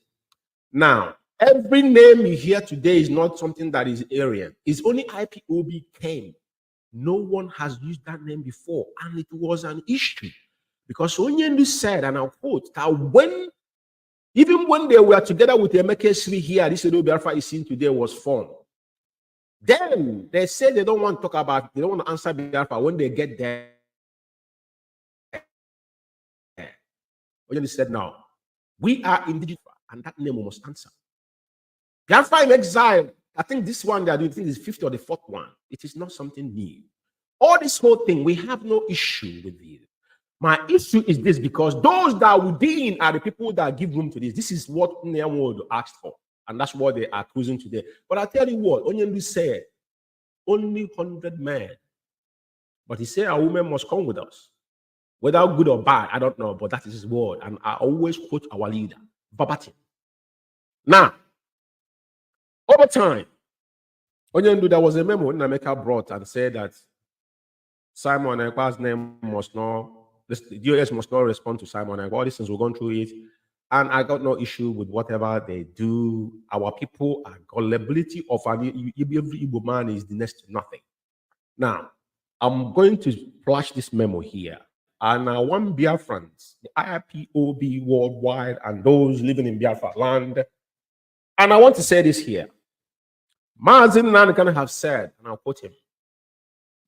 Now, every name you hear today is not something that is Aryan. It's only IPOB came. No one has used that name before, and it was an issue. Because Onyendu said, and I'll quote, that even when they were together with the MK3 here, this Biafra is seen today was formed. Then they say they don't want to talk about, they don't want to answer Biafra when they get there. Onyendu said, now, we are indigenous, and that name we must answer. Biafra in exile, I think this one they are doing, I think is the 5th or the 4th one. It is not something new. All this whole thing, we have no issue with you. My issue is this, because those that are within are the people that give room to this. This is what Nyamodo asked for, and that's what they are accusing today. But I tell you what, Onyendu said, only 100 men. But he said our women must come with us. Whether good or bad, I don't know, but that is his word. And I always quote our leader, verbatim. Now, over time, Onyendu, there was a memo Nameka brought and said that Simon Ekpa's name must not, the DOS must not respond to Simon Ekpa. All these things, we're going through it. And I got no issue with whatever they do. Our people are gullibility of every Igbo man is the next to nothing. Now, I'm going to flash this memo here. And I want Biafrans, the IPOB worldwide, and those living in Biafra land. And I want to say this here. Mazen Nanakana have said, and I'll quote him,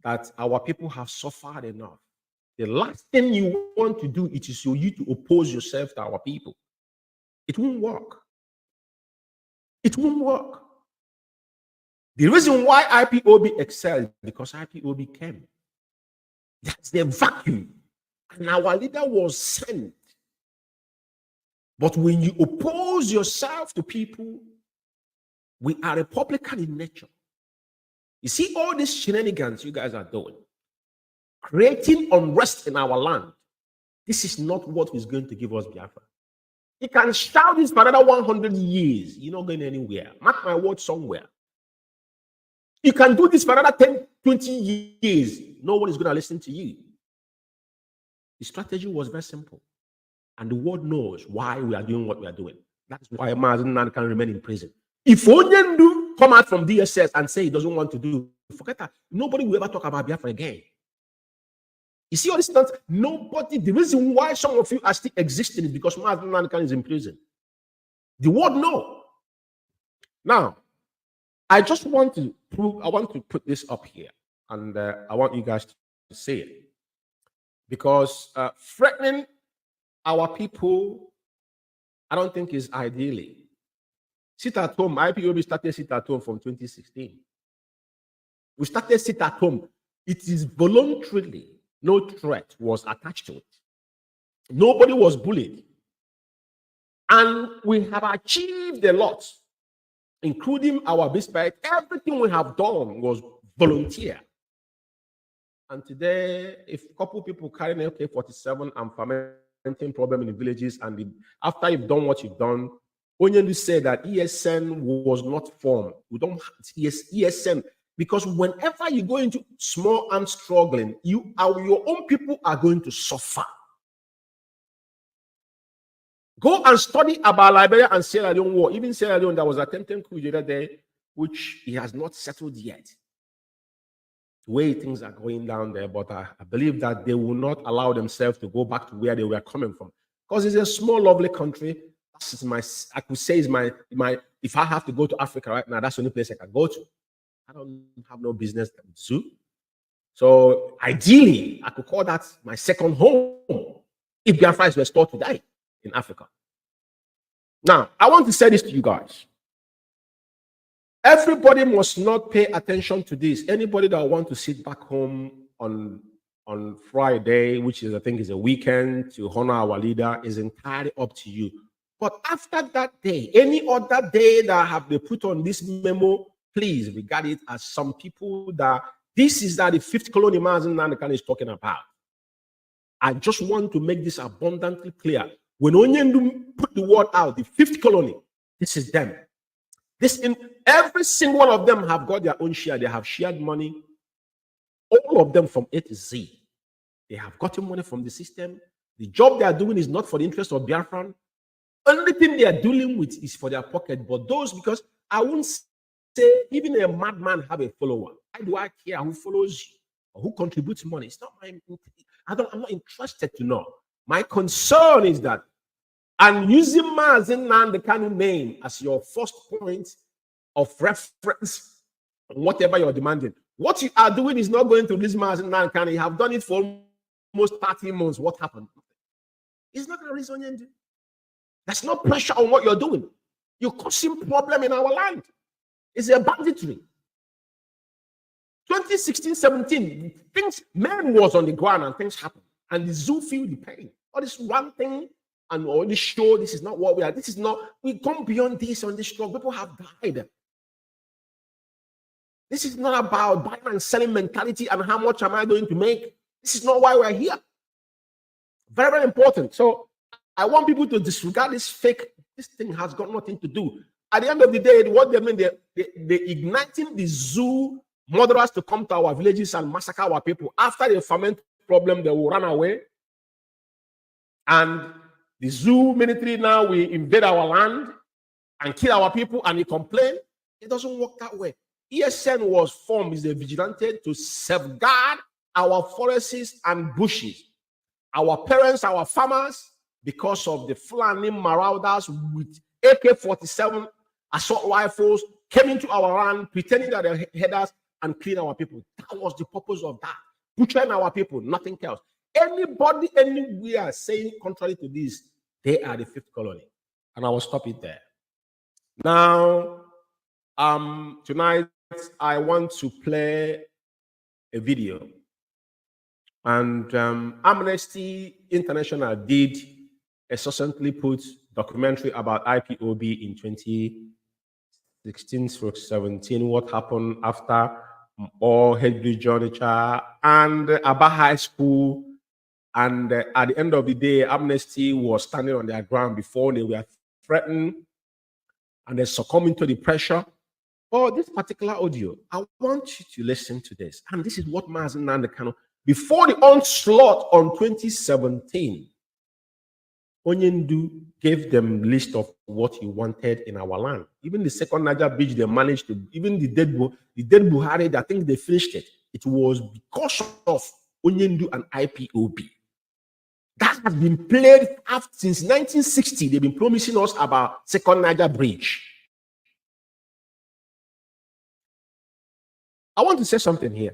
that our people have suffered enough. The last thing you want to do is for you to oppose yourself to our people. It won't work. It won't work. The reason why IPOB excelled, because IPOB came. That's the vacuum. And our leader was sent. But when you oppose yourself to people, we are Republican in nature. You see all these shenanigans you guys are doing, creating unrest in our land. This is not what is going to give us Biafra. You can shout this for another 100 years. You're not going anywhere. Mark my word somewhere. You can do this for another 10, 20 years. No one is going to listen to you. The strategy was very simple. And the world knows why we are doing what we are doing. That's why Mazen Nan can remain in prison. If Onyendu come out from DSS and say he doesn't want to do, forget that. Nobody will ever talk about Biafra again. You see all this stuff? Nobody. The reason why some of you are still existing is because Mazen Nan is in prison. The world know. Now, I just want to prove, I want to put this up here. and I want you guys to see it. Because threatening our people, I don't think is ideally. Sit at home, IPOB started sit at home from 2016. We started sit at home. It is voluntarily, no threat was attached to it. Nobody was bullied. And we have achieved a lot, including our business. Everything we have done was volunteer. And today, if a couple people carrying AK-47 and fermenting problem in the villages, and after you've done what you've done, Onyendu said that ESN was not formed. We don't have ESN because whenever you go into small arms struggling, your own people are going to suffer. Go and study about Liberia and Sierra Leone war. Even Sierra Leone that was attempting coup the other day, which he has not settled yet. The way things are going down there, but I believe that they will not allow themselves to go back to where they were coming from. Because it's a small, lovely country. I could say is my if I have to go to Africa right now, that's the only place I can go to. I don't have no business at the zoo. So ideally, I could call that my second home if Biafra is restored today in Africa. Now, I want to say this to you guys. Everybody must not pay attention to this. Anybody that wants to sit back home on Friday, which is I think is a weekend, to honor our leader, is entirely up to you. But after that day, any other day that have been put on this memo, please regard it as some people that this is that the fifth colony Mazen Nandekan is talking about. I just want to make this abundantly clear. When Onyendu put the word out, the fifth colony, this is them. Every single one of them have got their own share. They have shared money. All of them from A to Z. They have gotten money from the system. The job they are doing is not for the interest of Biafran. Only thing they are dealing with is for their pocket. But those, because I won't say even a madman have a follower. Why do I care who follows you or who contributes money? It's not I'm not interested to know. My concern is that, and using Mazen Nandekanu name as your first point of reference, whatever you're demanding, what you are doing is not going to release Mazen Nandekanu. You have done it for almost 30 months. What happened? It's not going to release Onyendu. There's no pressure on what you're doing. You're causing problem in our land. It's a banditry. 2016-17, man was on the ground and things happened. And the zoo feel the pain. All this one thing and all this show, this is not what we are. This is not, we've gone beyond this on this struggle. People have died. This is not about buying and selling mentality and how much am I going to make. This is not why we're here. Very, very important. So I want people to disregard this fake. This thing has got nothing to do. At the end of the day, what they mean, they're igniting the zoo murderers to come to our villages and massacre our people. After they ferment problem, they will run away. And the zoo military now will invade our land and kill our people, and they complain. It doesn't work that way. ESN was formed as a vigilante to safeguard our forests and bushes. Our parents, our farmers, because of the Fulani marauders with AK-47 assault rifles, came into our land, pretending that they're headers and clean our people. That was the purpose of that. Butchering our people, nothing else. Anybody, anywhere saying contrary to this, they are the fifth colony. And I will stop it there. Now, tonight, I want to play a video. And Amnesty International did a succinctly put documentary about IPOB in 2016-17, what happened after all Hedley Jonicha and Aba High School. And at the end of the day, Amnesty was standing on their ground before they were threatened and they succumbing to the pressure. Oh, this particular audio, I want you to listen to this. And this is what Mazen Nandekano, before the onslaught on 2017, Onyendu gave them list of what he wanted in our land. Even the second Niger Bridge, they managed to, even the dead Buhari, I think they finished it. It was because of Onyendu and IPOB. That has been played out since 1960. They've been promising us about second Niger Bridge. I want to say something here.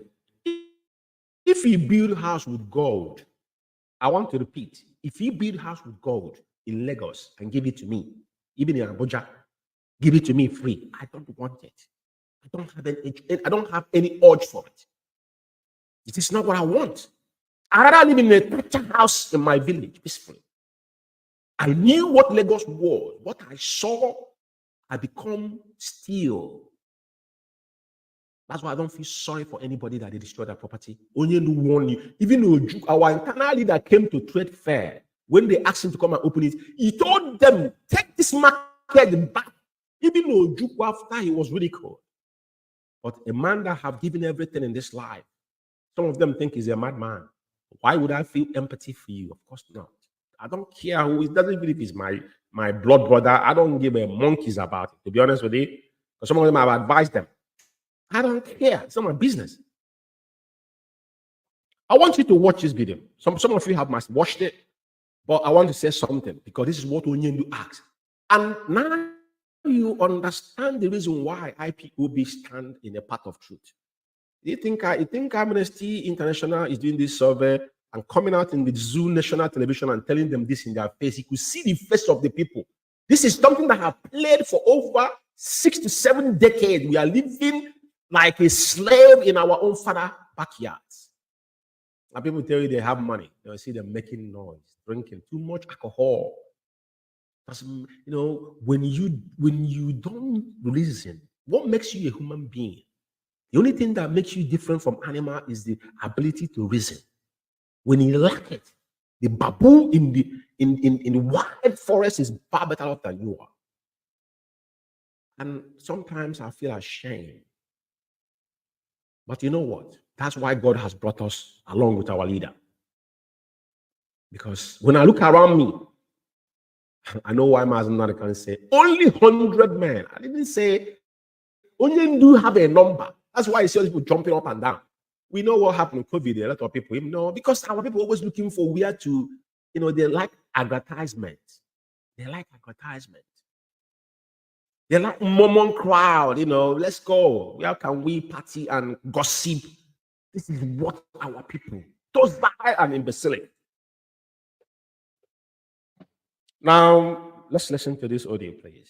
If he build house with gold, I want to repeat, if he build house with gold in Lagos and give it to me, even in Abuja, give it to me free, I don't want it. I don't have any urge for it. It is not what I want. I rather live in a thatcher house in my village peacefully. I knew what Lagos was. What I saw, I become still. That's why I don't feel sorry for anybody that they destroy their property. Only to warn you. Even though our internal leader came to trade fair, when they asked him to come and open it, he told them, take this market back. Even though Juku after he was ridiculed. But a man that have given everything in this life, some of them think he's a madman. Why would I feel empathy for you? Of course not. I don't care who it doesn't even if he's my blood brother. I don't give a monkeys about it, to be honest with you. Because some of them have advised them. I don't care. It's not my business. I want you to watch this video. Some of you have watched it, but I want to say something because this is what Onyendu asks. And now you understand the reason why IPOB stand in a path of truth. You think Amnesty International is doing this survey and coming out in the Zoo national television and telling them this in their face? You could see the face of the people. This is something that have played for over 6 to 7 decades. We are living like a slave in our own father backyards. And people tell you they have money. They'll see them making noise, drinking too much alcohol. That's, when you don't reason, what makes you a human being? The only thing that makes you different from animal is the ability to reason. When you lack it, the baboon in the wide forest is far better off than you are. And sometimes I feel ashamed. But you know what? That's why God has brought us along with our leader. Because when I look around me, I know why Mazen can say only 100 men. I didn't say only do have a number. That's why I see people jumping up and down. We know what happened with COVID. A lot of people know because our people are always looking for where to, they like advertisement. They like advertisement. They like Mormon crowd, let's go. Where can we party and gossip? This is what our people, those bad and imbecilic. Now, let's listen to this audio, please.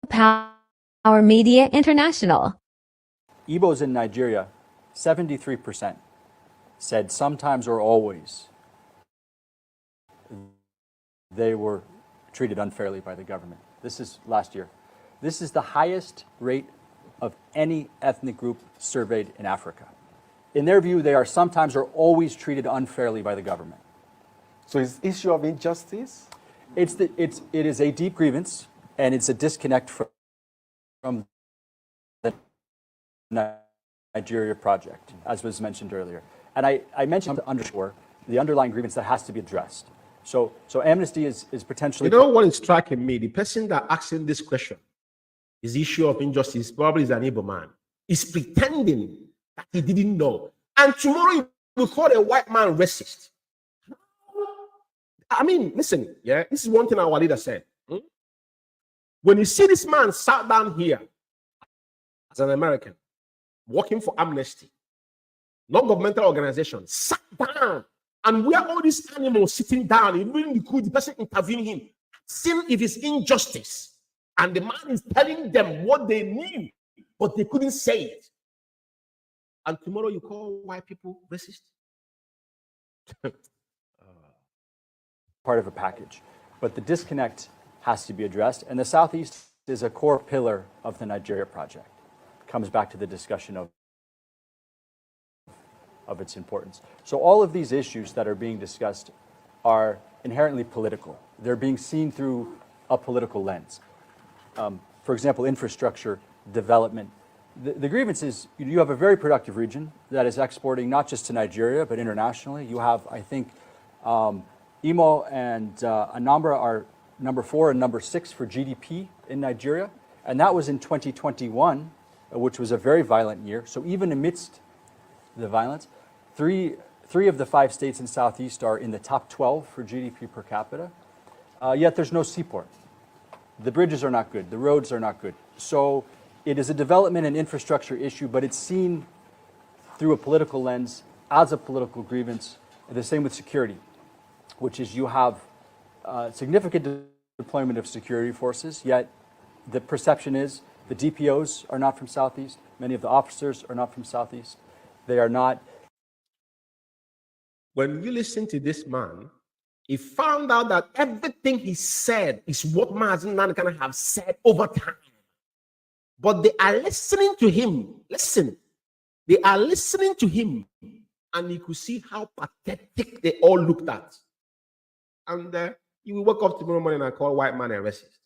Power Media International. Igbos in Nigeria, 73% said sometimes or always they were treated unfairly by the government. This is last year. This is the highest rate of any ethnic group surveyed in Africa. In their view, they are sometimes or always treated unfairly by the government. So it's the issue of injustice? It is a deep grievance, and it's a disconnect from the Nigeria project, as was mentioned earlier. And I mentioned to underscore the underlying grievance that has to be addressed. So amnesty is potentially... You know what is striking me? The person that asking this question is the issue of injustice probably is an Igbo man. He's pretending that he didn't know. And tomorrow he will call a white man racist. I mean, listen, yeah, this is one thing our leader said. When you see this man sat down here as an American, working for Amnesty, non-governmental organization, sat down, and where all these animals sitting down, even the person interviewing him, seeing if it's injustice, and the man is telling them what they knew, but they couldn't say it. And tomorrow you call white people racist? Part of a package, but the disconnect has to be addressed, and the Southeast is a core pillar of the Nigeria project. It comes back to the discussion of its importance. So all of these issues that are being discussed are inherently political. They're being seen through a political lens. For example, infrastructure, development. The grievance is you have a very productive region that is exporting not just to Nigeria, but internationally. You have, I think, Imo and Anambra are number 4 and number 6 for GDP in Nigeria. And that was in 2021, which was a very violent year. So even amidst the violence, three of the 5 states in Southeast are in the top 12 for GDP per capita. Yet there's no seaport. The bridges are not good. The roads are not good. So it is a development and infrastructure issue, but it's seen through a political lens as a political grievance. The same with security, which is you have significant deployment of security forces, yet the perception is the DPOs are not from Southeast. Many of the officers are not from Southeast. They are not. When you listen to this man, he found out that everything he said is what Mazen Nankan have said over time. But they are listening to him. Listen, they are listening to him, and you could see how pathetic they all looked at. And you will wake up tomorrow morning and call white man a racist,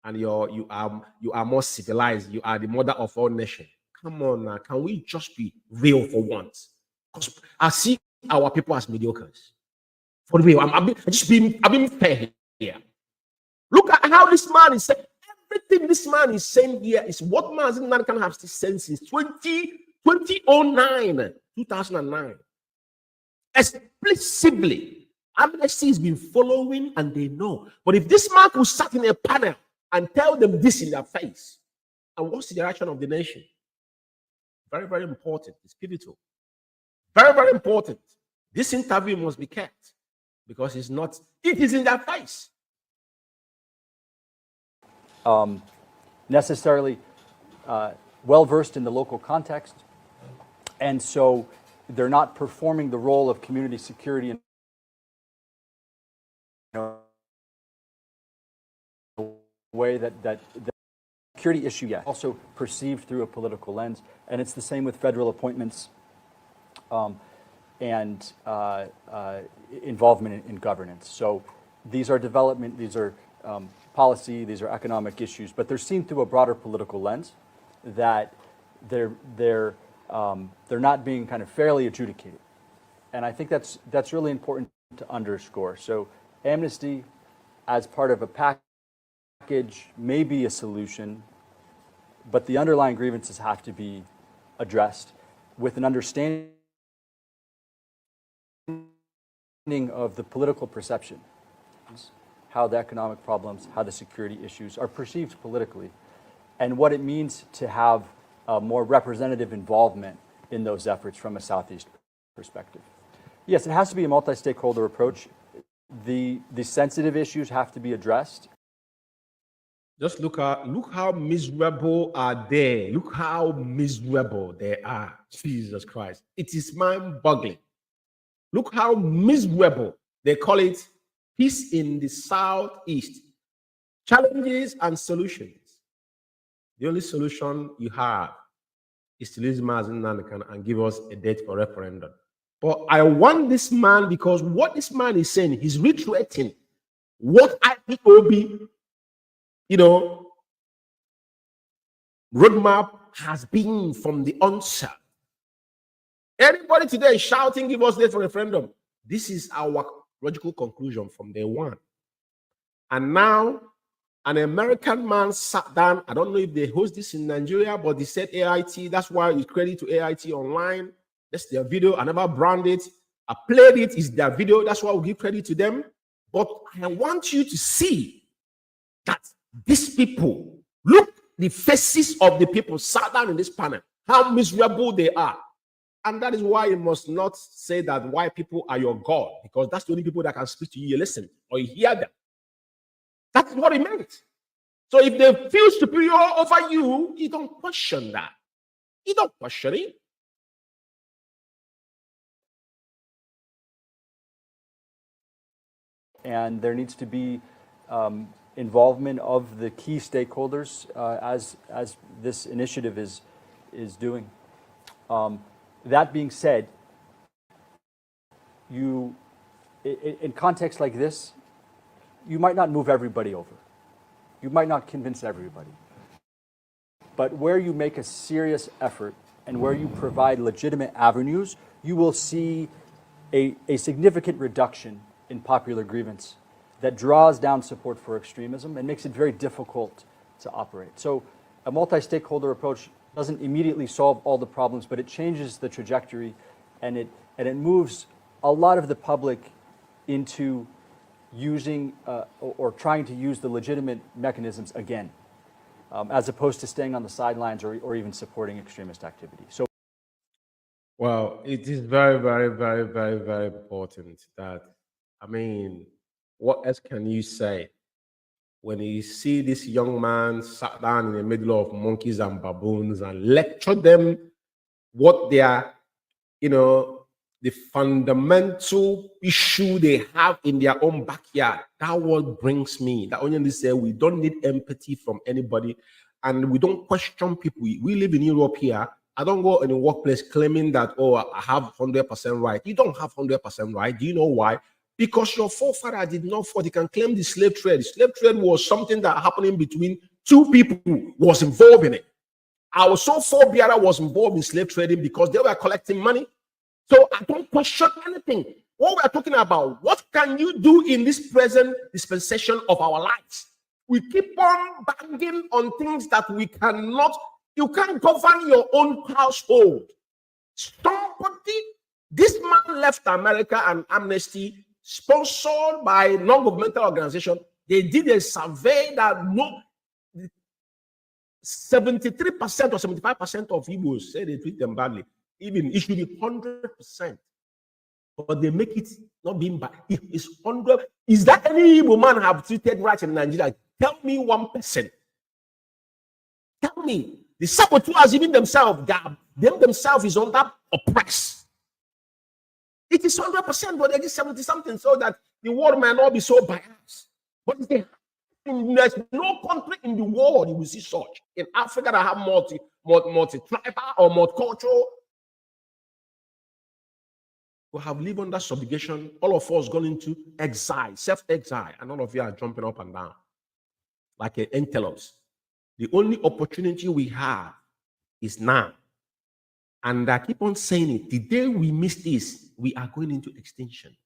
and you are more civilized. You are the mother of all nations. Come on now, can we just be real for once? Because I see our people as mediocres. For real, I'm being fair here. Look at how this man is saying. Everything this man is saying here is what Mazen Nankan have said since 2009. Explicitly, Amnesty has been following and they know. But if this man could sat in a panel and tell them this in their face, and what's the direction of the nation? Very, very important. It's pivotal. Very, very important. This interview must be kept because it is in their face. Necessarily well-versed in the local context, and so they're not performing the role of community security in a way that the security issue, yeah, also perceived through a political lens, and it's the same with federal appointments and involvement in governance. So these are development, these are policy, these are economic issues, but they're seen through a broader political lens that they're not being kind of fairly adjudicated. And I think that's really important to underscore. So amnesty as part of a package may be a solution, but the underlying grievances have to be addressed with an understanding of the political perception, how the economic problems, how the security issues are perceived politically, and what it means to have a more representative involvement in those efforts from a Southeast perspective. Yes, it has to be a multi-stakeholder approach. The sensitive issues have to be addressed. Just look how miserable are they. Look how miserable they are. Jesus Christ. It is mind-boggling. Look how miserable. They call it peace in the Southeast. Challenges and solutions. The only solution you have is to lose Mazen Nankan and give us a date for referendum. But I want this man, because what this man is saying, he's reiterating what IPOB, roadmap has been from the onset. Anybody today is shouting, give us date for referendum. This is our logical conclusion from day one. And now, an American man sat down. I don't know if they host this in Nigeria, but they said AIT. That's why it's credit to AIT online. That's their video. I never branded it. I played it. It's their video. That's why we give credit to them. But I want you to see that these people, look the faces of the people sat down in this panel, how miserable they are. And that is why you must not say that white people are your God, because that's the only people that can speak to you. You listen or you hear them. That's what it meant. So if they feel superior over you, you don't question that. You don't question it. And there needs to be involvement of the key stakeholders as this initiative is doing. That being said, in context like this, you might not move everybody over. You might not convince everybody. But where you make a serious effort and where you provide legitimate avenues, you will see a significant reduction in popular grievance that draws down support for extremism and makes it very difficult to operate. So a multi-stakeholder approach doesn't immediately solve all the problems, but it changes the trajectory, and it moves a lot of the public into using or trying to use the legitimate mechanisms again, as opposed to staying on the sidelines or even supporting extremist activity. So Well, it is very, very, very, very, very important that, I mean, what else can you say when you see this young man sat down in the middle of monkeys and baboons and lecture them what they are, the fundamental issue they have in their own backyard? That what brings me. That only say we don't need empathy from anybody, and we don't question people. We live in Europe here. I don't go in a workplace claiming that, oh, I have 100% right. You don't have 100% right. Do you know why? Because your forefather did not fight. You can claim the slave trade. The slave trade was something that happening between two people who was involved in it. Our so-called Biafra was involved in slave trading because they were collecting money. So I don't question anything. What we are talking about, what can you do in this present dispensation of our lives? We keep on banging on things that we cannot. You can't govern your own household. Somebody, this man left America and Amnesty, sponsored by non-governmental organization. They did a survey that 73% or 75% of Igbos say they treat them badly. Even it should be 100%, but they make it not being bad. It's 100. Is that any Igbo man have treated right in Nigeria? Tell me 1%. Tell me. The saboteurs, even themselves, themselves is under oppressed. It is 100%, but it is 70 something, so that the world may not be so biased. But there's no country in the world you will see such. In Africa, that have multi-tribal or multicultural, who have lived under subjugation. All of us gone into exile, self-exile, and all of you are jumping up and down like an antelopes. The only opportunity we have is now. And I keep on saying it. The day we miss this, we are going into extinction.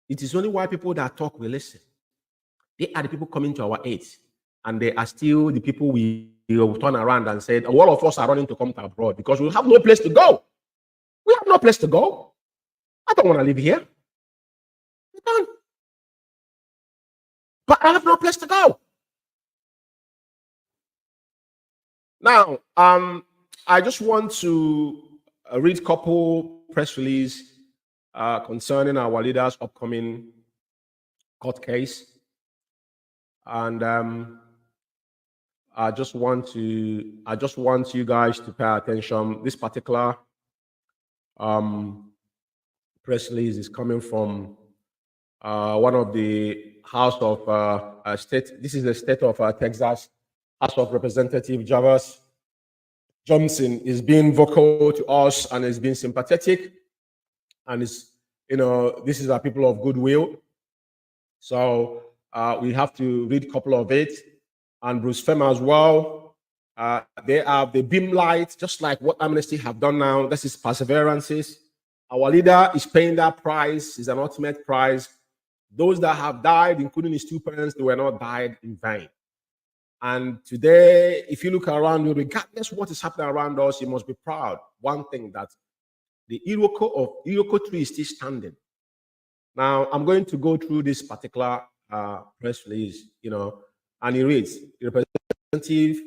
It is only why people that talk will listen. They are the people coming to our aid. And they are still the people we will turn around and say, all of us are running to come to abroad because we have no place to go. We have no place to go. I don't want to live here. I don't. But I have no place to go. Now, I just want to read a couple press release concerning our leader's upcoming court case. And I just want you guys to pay attention. This particular press release is coming from one of the House of State. This is the state of Texas. House of Representative Jarvis Johnson is being vocal to us and is being sympathetic, and is, this is a people of goodwill. So we have to read a couple of it, and Bruce Fema as well. They have the beam light, just like what Amnesty have done now. This is perseverances. Our leader is paying that price. It's an ultimate price. Those that have died, including his two parents, they were not died in vain. And today, if you look around you, regardless of what is happening around us, you must be proud. One thing, that the Iroko tree is still standing. Now, I'm going to go through this particular press release, and it reads, Representative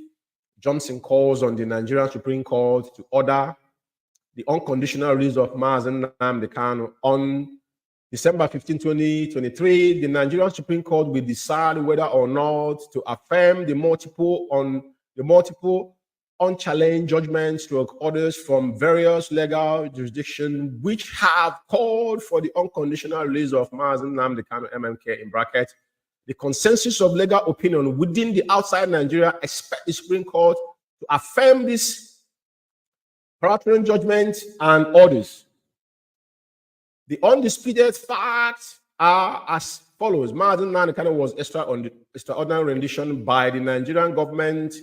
Johnson calls on the Nigerian Supreme Court to order the unconditional release of Mazen Nnamdi Kanu on December 15, 2023, the Nigerian Supreme Court will decide whether or not to affirm the multiple unchallenged judgments to orders from various legal jurisdictions which have called for the unconditional release of Mazen Nnamdi Kanu MMK in bracket. The consensus of legal opinion within the outside Nigeria expect the Supreme Court to affirm this paraton judgment and orders. The undisputed facts are as follows. Mazen Nnamdi Kanu was extraordinary rendition by the Nigerian government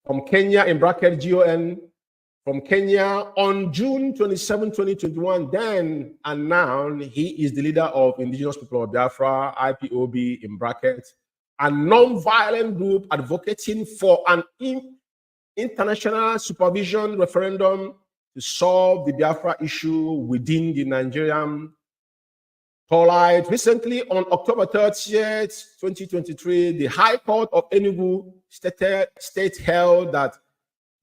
from Kenya, in bracket GON, from Kenya on June 27, 2021. Then and now, he is the leader of Indigenous People of Biafra, IPOB, in bracket, a non-violent group advocating for an international supervision referendum to solve the Biafra issue within the Nigerian polite. Recently, on October 30th, 2023, the High Court of Enugu state held that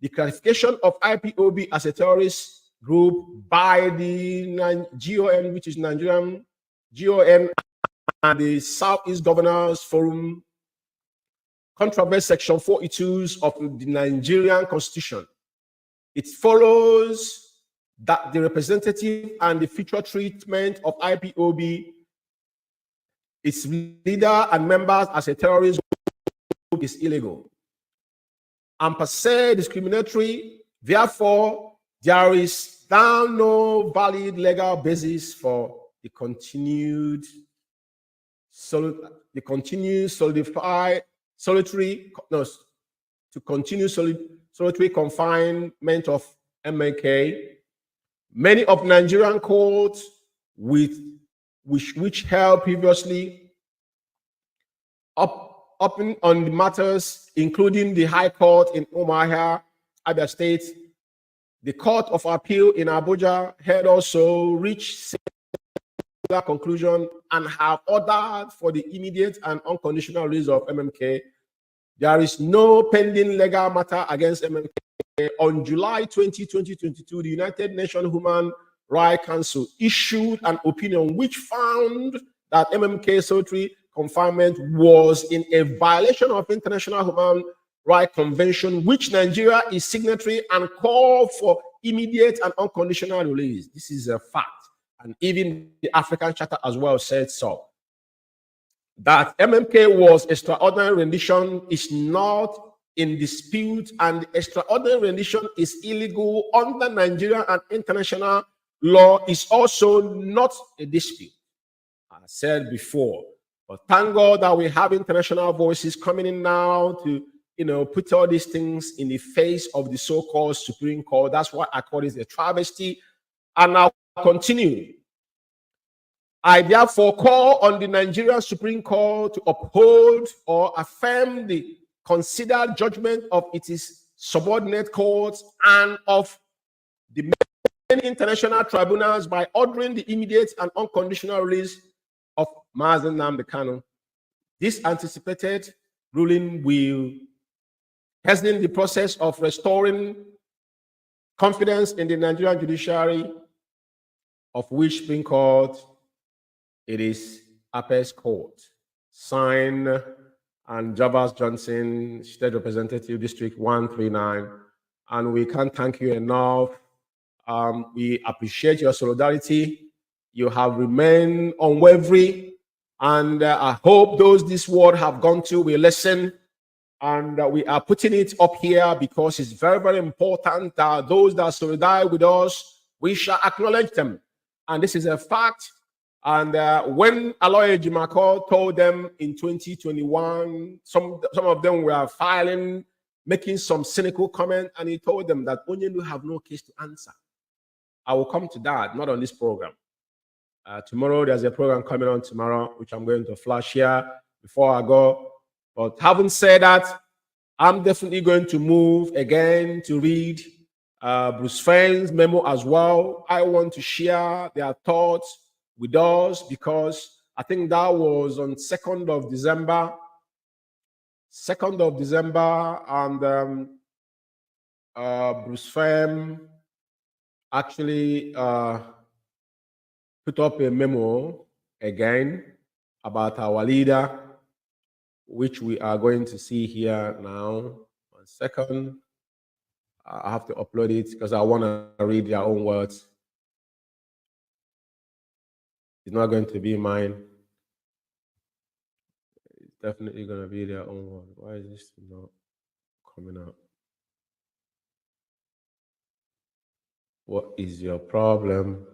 the classification of IPOB as a terrorist group by the GON, which is Nigerian GON, and the Southeast Governors Forum, contravened Section 42 of the Nigerian Constitution. It follows that the representative and the future treatment of IPOB, its leader and members as a terrorist group is illegal and per se discriminatory. Therefore, there is now no valid legal basis for the continued solitary confinement of MK. Many of Nigerian courts which held previously up on the matters, including the High Court in Umuahia, Abia State, the Court of Appeal in Abuja, had also reached similar conclusion and have ordered for the immediate and unconditional release of MMK. There is no pending legal matter against MMK. On July 20, 2022, the United Nations Human Rights Council issued an opinion which found that MMK solitary confinement was in a violation of International Human Rights Convention, which Nigeria is signatory, and called for immediate and unconditional release. This is a fact. And even the African Charter as well said so. That MMK was extraordinary rendition is not in dispute, and the extraordinary rendition is illegal under Nigerian and international law is also not a dispute. I said before, but thank God that we have international voices coming in now to, put all these things in the face of the so-called Supreme Court. That's why I call it a travesty. And I'll continue. I therefore call on the Nigerian Supreme Court to uphold or affirm the considered judgment of its subordinate courts and of the many international tribunals by ordering the immediate and unconditional release of Mazen Nnamdi Kanu. This anticipated ruling will hasten the process of restoring confidence in the Nigerian judiciary, of which Supreme Court it is Apex Court. Signed and Javas Johnson, State Representative, District 139. And we can't thank you enough. We appreciate your solidarity. You have remained unwavering. And I hope those this word have gone to will listen. And we are putting it up here because it's very, very important that those that solidarize with us, we shall acknowledge them. And this is a fact. And when Aloy Jimako told them in 2021, some of them were filing, making some cynical comment, and he told them that Onyelu have no case to answer. I will come to that, not on this program. Tomorrow, there's a program coming on tomorrow, which I'm going to flash here before I go. But having said that, I'm definitely going to move again to read Bruce Fenn's memo as well. I want to share their thoughts with us because I think that was on 2nd of December. 2nd of December, and Bruce Fenn actually put up a memo again about our leader, which we are going to see here now. 1 second. I have to upload it because I want to read their own words. It's not going to be mine. It's definitely going to be their own words. Why is this not coming up? What is your problem?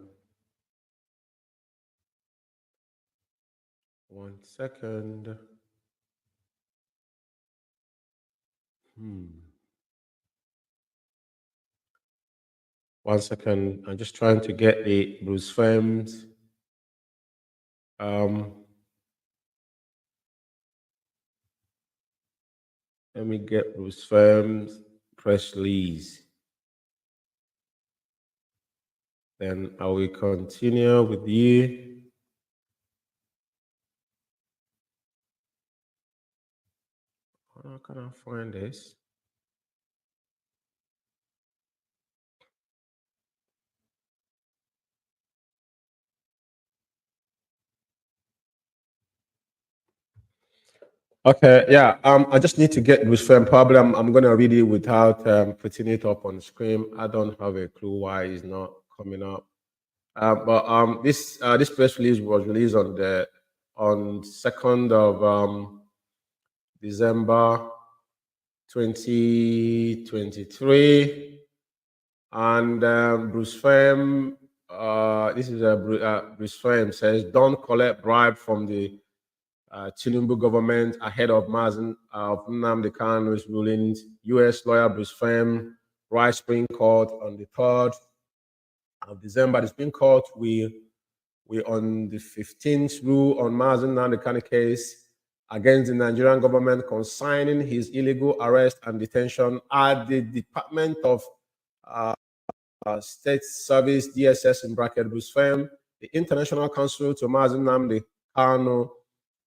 1 second. 1 second. I'm just trying to get the Bruce Fenn's. Let me get Bruce Fenn's press release. Then I will continue with you. How can I find this? Okay, yeah. I just need to get this firm. Probably I'm gonna read it without putting it up on the screen. I don't have a clue why it's not coming up. But this press release was released on 2nd of December 2023, and Bruce Firm. This is Bruce Firm says, "Don't collect bribe from the Tinubu government ahead of Mazen of Nnamdi Kanu's rulings." U.S. lawyer Bruce Firm writes Supreme Court on the 3rd of December. The Supreme Court we on the 15th rule on Mazen Nnamdi Kanu case against the Nigerian government concerning his illegal arrest and detention at the Department of State Service, DSS in bracket Bruce Firm, the International Council to Mazen Nnamdi Kanu,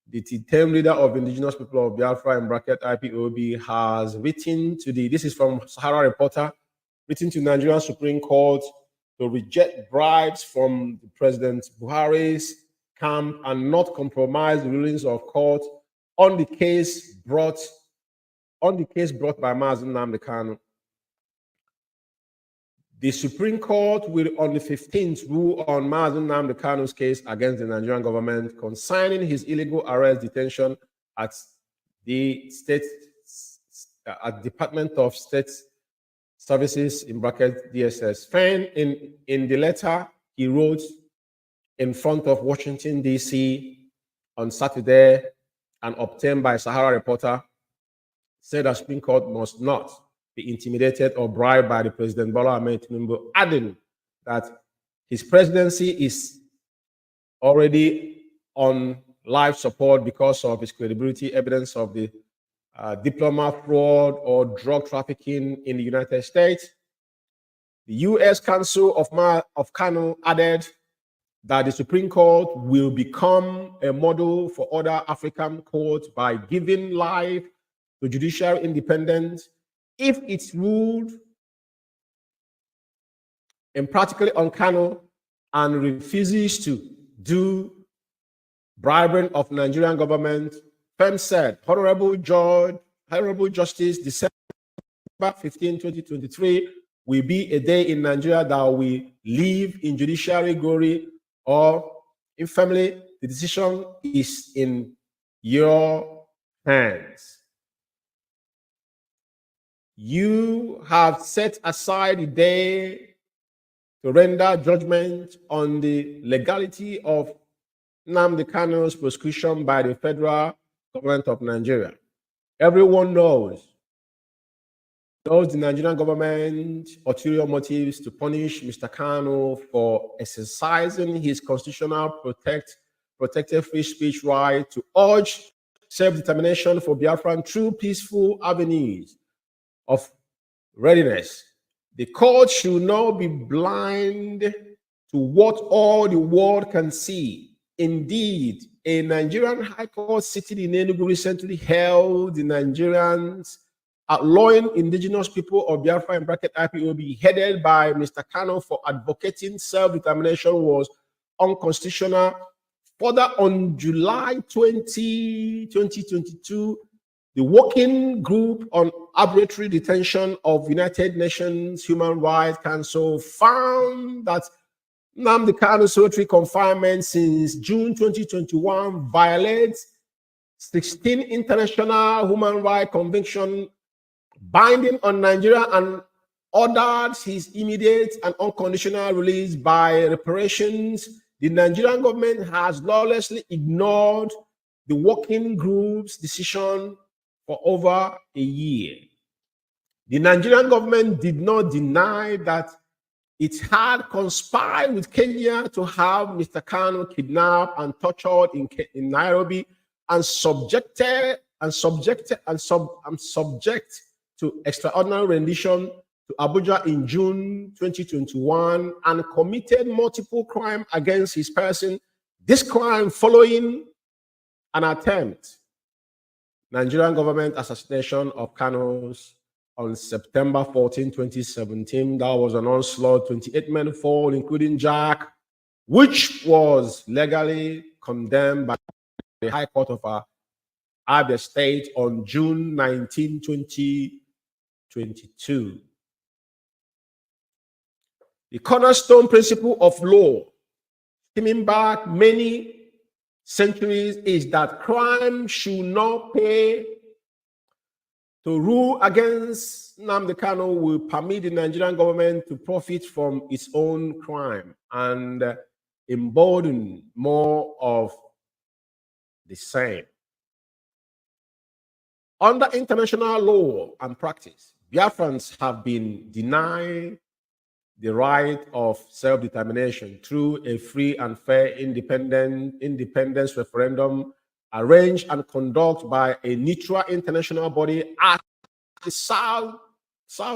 the term leader of Indigenous People of Biafra in bracket IPOB, has written to this is from Sahara Reporter, written to Nigerian Supreme Court to reject bribes from President Buhari's camp and not compromise the rulings of court on the case brought by Mazen Nnamdi Kanu. The Supreme Court will, on the 15th, rule on Mazen Nnamdi Kanu's case against the Nigerian government concerning his illegal arrest detention at the Department of State Services in bracket DSS. Fine, in the letter he wrote in front of Washington, D.C. on Saturday and obtained by Sahara Reporter, said the Supreme Court must not be intimidated or bribed by the President Bola Ahmed Tinubu, adding that his presidency is already on life support because of his credibility, evidence of the diploma fraud or drug trafficking in the United States. The U.S. Council of Kanu added that the Supreme Court will become a model for other African courts by giving life to judicial independence if it's ruled impractically on Kanu and refuses to do bribing of Nigerian government. Firm said, Honorable Justice, December 15, 2023 will be a day in Nigeria that we live in judiciary glory or infamy. The decision is in your hands. You have set aside a day to render judgment on the legality of Nnamdi Kanu's prosecution by the federal government of Nigeria. Everyone knows the Nigerian government ulterior motives to punish Mr. Kanu for exercising his constitutional protected free speech right to urge self-determination for Biafran through peaceful avenues of readiness. The court should not be blind to what all the world can see. Indeed, a Nigerian high court sitting in Enugu recently held the Nigerians outlawing indigenous people of Biafra in bracket IPOB, headed by Mr. Kanu for advocating self-determination, was unconstitutional. Further, on July 20, 2022, the Working Group on Arbitrary Detention of United Nations Human Rights Council found that Nnamdi Kanu's solitary confinement since June 2021 violates 16 international human rights conventions binding on Nigeria and ordered his immediate and unconditional release by reparations. The Nigerian government has lawlessly ignored the working group's decision for over a year. The Nigerian government did not deny that it had conspired with Kenya to have Mr. Kanu kidnapped and tortured in Nairobi and subject to extraordinary rendition to Abuja in June 2021 and committed multiple crimes against his person. This crime following an attempt Nigerian government assassination of Kanu's on September 14, 2017. That was an onslaught. 28 men fall, including Jack, which was legally condemned by the High Court of Abia State on June 19, 2022. The cornerstone principle of law, stemming back many centuries, is that crime should not pay. To rule against Nnamdi Kanu will permit the Nigerian government to profit from its own crime and embolden more of the same. Under international law and practice, Biafrans have been denied the right of self-determination through a free and fair independence referendum arranged and conducted by a neutral international body at the South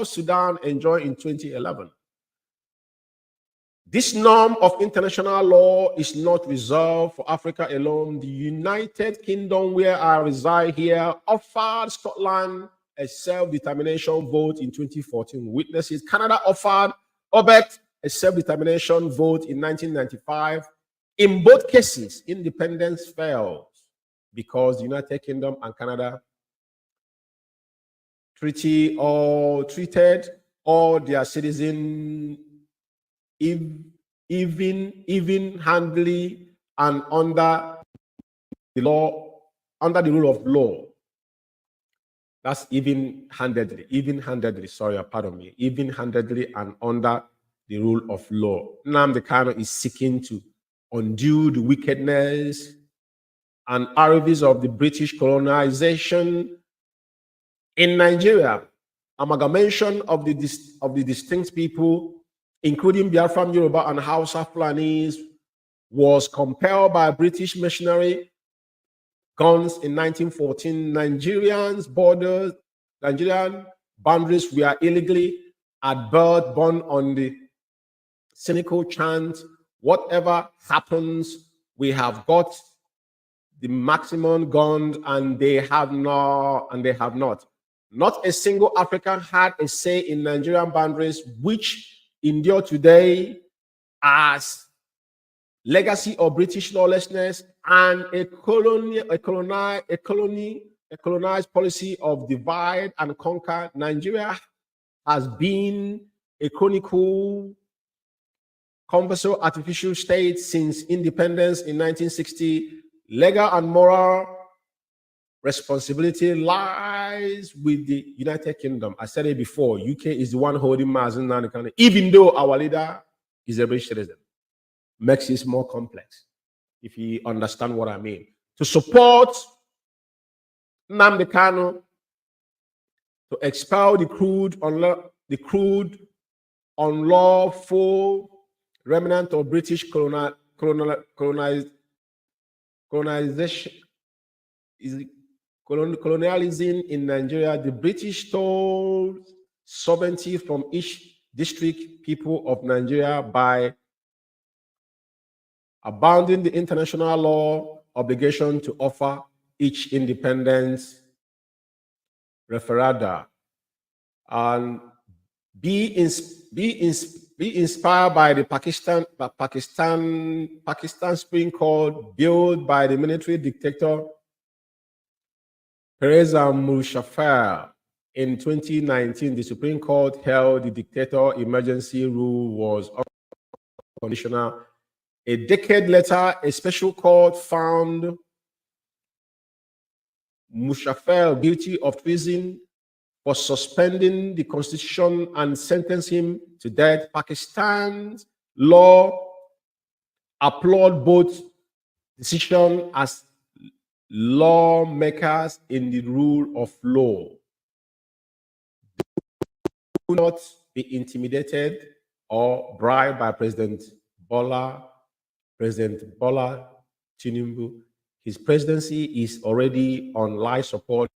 Sudan enjoyed in 2011. This norm of international law is not reserved for Africa alone. The United Kingdom, where I reside here, offered Scotland a self-determination vote in 2014. Witnesses, Canada offered Quebec a self-determination vote in 1995. In both cases, independence failed because the United Kingdom and Canada treated all their citizens even-handedly and under the rule of law. That's even-handedly, sorry, pardon me, even-handedly and under the rule of law. Nnamdi Kanu is seeking to undo the wickedness and arrogance of the British colonization in Nigeria. Amalgamation of the distinct people, including Biafran, Yoruba, and Hausa Fulanis, was compelled by British missionary guns in 1914. Nigerian boundaries were illegally at birth born on the cynical chant, whatever happens, we have got the maximum guns and they have not. Not a single African had a say in Nigerian boundaries, which endure today as legacy of British lawlessness and a colonized policy of divide and conquer. Nigeria has been a chronicle conventional artificial state since independence in 1960. Legal and moral responsibility lies with the United Kingdom. I said it before, UK is the one holding Mazen Nnamdi Kanu, even though our leader is a British citizen. Makes it more complex, if you understand what I mean. To support Nnamdi Kanu, to expel the crude, unlawful remnant of British colonization, colonialism in Nigeria, the British stole sovereignty from each district people of Nigeria by abandoning the international law obligation to offer each independence referenda and be inspired by the Pakistan Supreme Court built by the military dictator Pervez Musharraf. In 2019, the Supreme Court held the dictator emergency rule was unconditional. A decade later, a special court found Musharraf guilty of treason for suspending the constitution and sentenced him to death. Pakistan's law applaud both decisions as lawmakers in the rule of law. Do not be intimidated or bribed by President Bola Tinubu. His presidency is already on life support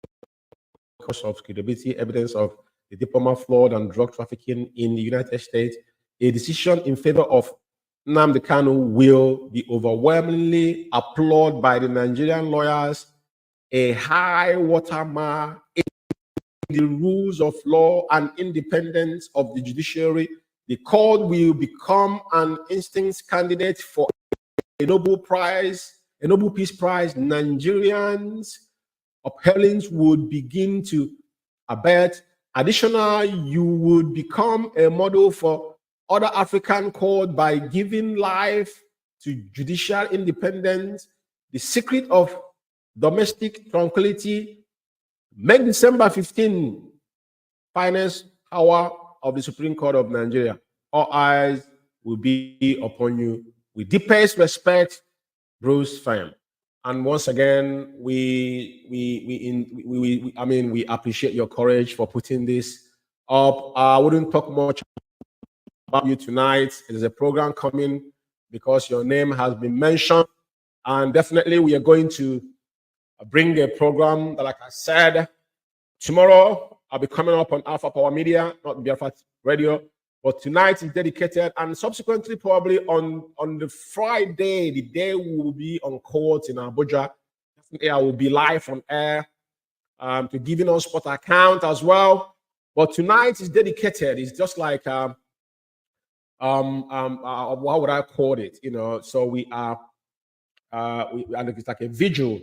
because of credibility, evidence of the diplomat fraud and drug trafficking in the United States. A decision in favor of Nnamdi Kanu will be overwhelmingly applauded by the Nigerian lawyers, a high watermark in the rules of law and independence of the judiciary. The court will become an instant candidate for a Nobel Peace Prize. Nigerians uphellings would begin to abet. Additionally, you would become a model for other African courts by giving life to judicial independence, the secret of domestic tranquility. Make December 15 finest hour of the Supreme Court of Nigeria. All eyes will be upon you. With deepest respect, Bruce Pham. And once again, we appreciate your courage for putting this up. I wouldn't talk much about you tonight. There's a program coming because your name has been mentioned, and definitely we are going to bring a program that, like I said, tomorrow I'll be coming up on Alpha Power Media, not Biafra Radio, but tonight is dedicated, and subsequently probably on the Friday, the day we will be on court in Abuja. Definitely I will be live on air to giving us spot account as well. But tonight is dedicated. It's just like what would I call it? You know, so we are and it's like a vigil.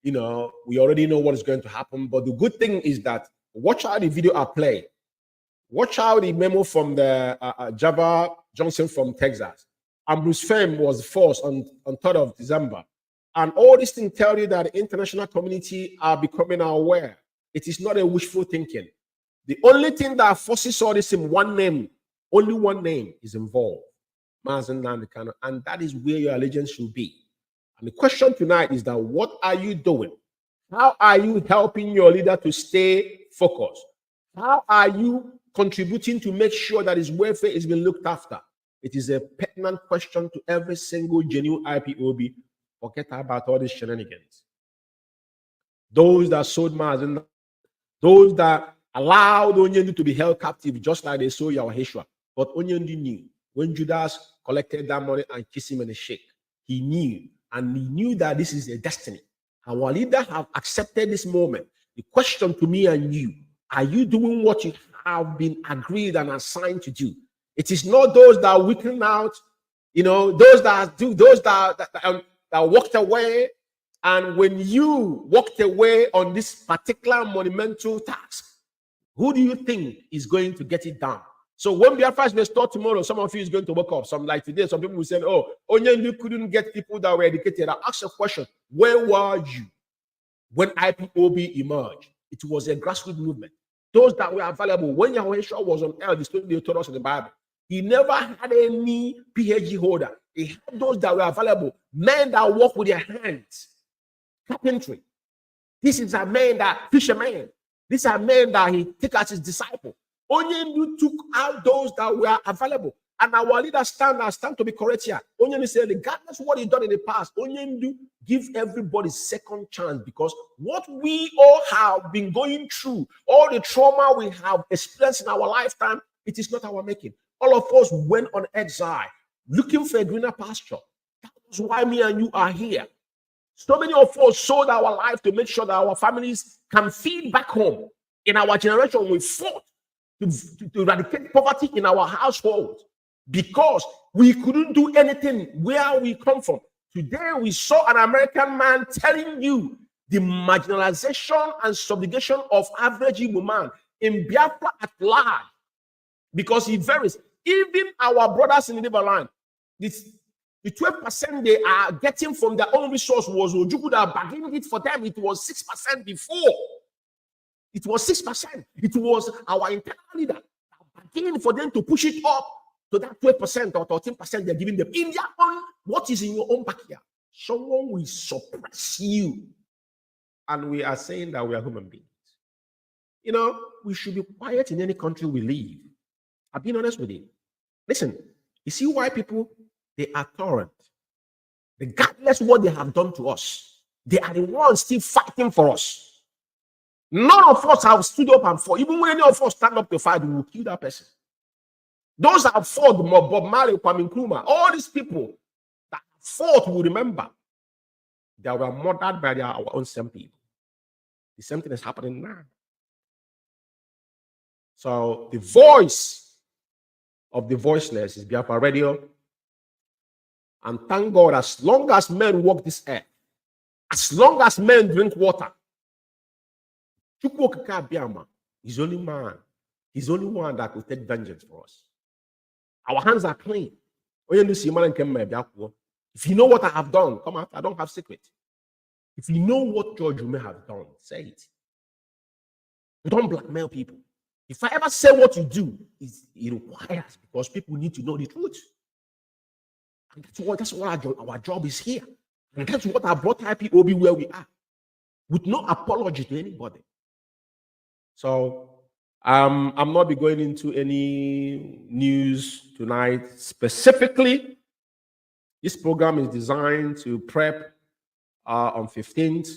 You know, we already know what is going to happen. But the good thing is that watch how the video I play. Watch out the memo from the Java Johnson from Texas. And Bruce Pham was forced on 3rd of December. And all these things tell you that the international community are becoming aware. It is not a wishful thinking. The only thing that forces all this in one name, only one name is involved. Mazen Nandekano. And that is where your allegiance should be. And the question tonight is that what are you doing? How are you helping your leader to stay focused? How are you contributing to make sure that his welfare is being looked after? It is a pertinent question to every single genuine IPOB. Forget about all these shenanigans. Those that sold Mazen, those that allowed Onyendu to be held captive, just like they sold Yahweh. But Onyendu knew when Judas collected that money and kissed him in the shake. He knew, and he knew that this is a destiny. Our leader have accepted this moment. The question to me and you, are you doing what you have been agreed and assigned to do? It is not those that weaken out, you know, those that do, those that walked away. And when you walked away on this particular monumental task, who do you think is going to get it done? So when Biafra is restored tomorrow, some of you is going to wake up. Some like today, some people will say, oh, Onyendu couldn't get people that were educated. I ask a question, where were you when IPOB emerged? It was a grassroots movement. Those that were available when Yahweh was on earth, the story they told us in the Bible, he never had any PhD holder. He had those that were available, men that work with their hands, carpentry. This is a man that fisherman. This is a man that he took as his disciple. Onyendu took out those that were available, and our leaders stand to be correct here. Onyendu said, regardless of what he done in the past, Onyendu give everybody second chance, because what we all have been going through, all the trauma we have experienced in our lifetime, it is not our making. All of us went on exile, looking for a greener pasture. That's why me and you are here. So many of us sold our life to make sure that our families can feed back home. In our generation, we fought to eradicate poverty in our household because we couldn't do anything where we come from. Today, we saw an American man telling you the marginalization and subjugation of average Igbo man in Biafra at large, because it varies. Even our brothers in the neighborland, the 12% they are getting from their own resource was Ojukwu that bargained it for them. It was 6% before. It was 6%. It was our internal leader bargaining for them to push it up to that 12% or 13% they're giving them. In their own, what is in your own backyard? Someone will suppress you. And we are saying that we are human beings. You know, we should be quiet in any country we live. I've been honest with you. Listen, you see why people, they are tolerant. Regardless of what they have done to us, they are the ones still fighting for us. None of us have stood up and fought. Even when any of us stand up to fight, we will kill that person. Those that have fought, Bob Marley, Kwame Nkrumah, all these people that fought will remember they were murdered by our own same people. The same thing is happening now. So the voice of the voiceless is Biafra Radio. And thank God, as long as men walk this earth, as long as men drink water, He's only man. He's only one that could take vengeance for us. Our hands are clean. If you know what I have done, come out. I don't have secret. If you know what George may have done, say it. You don't blackmail people. If I ever say what you do, it requires, because people need to know the truth. And that's what our job is here. And that's what I brought IPOB where we are, with no apology to anybody. So I'm not be going into any news tonight specifically. This program is designed to prep on 15th,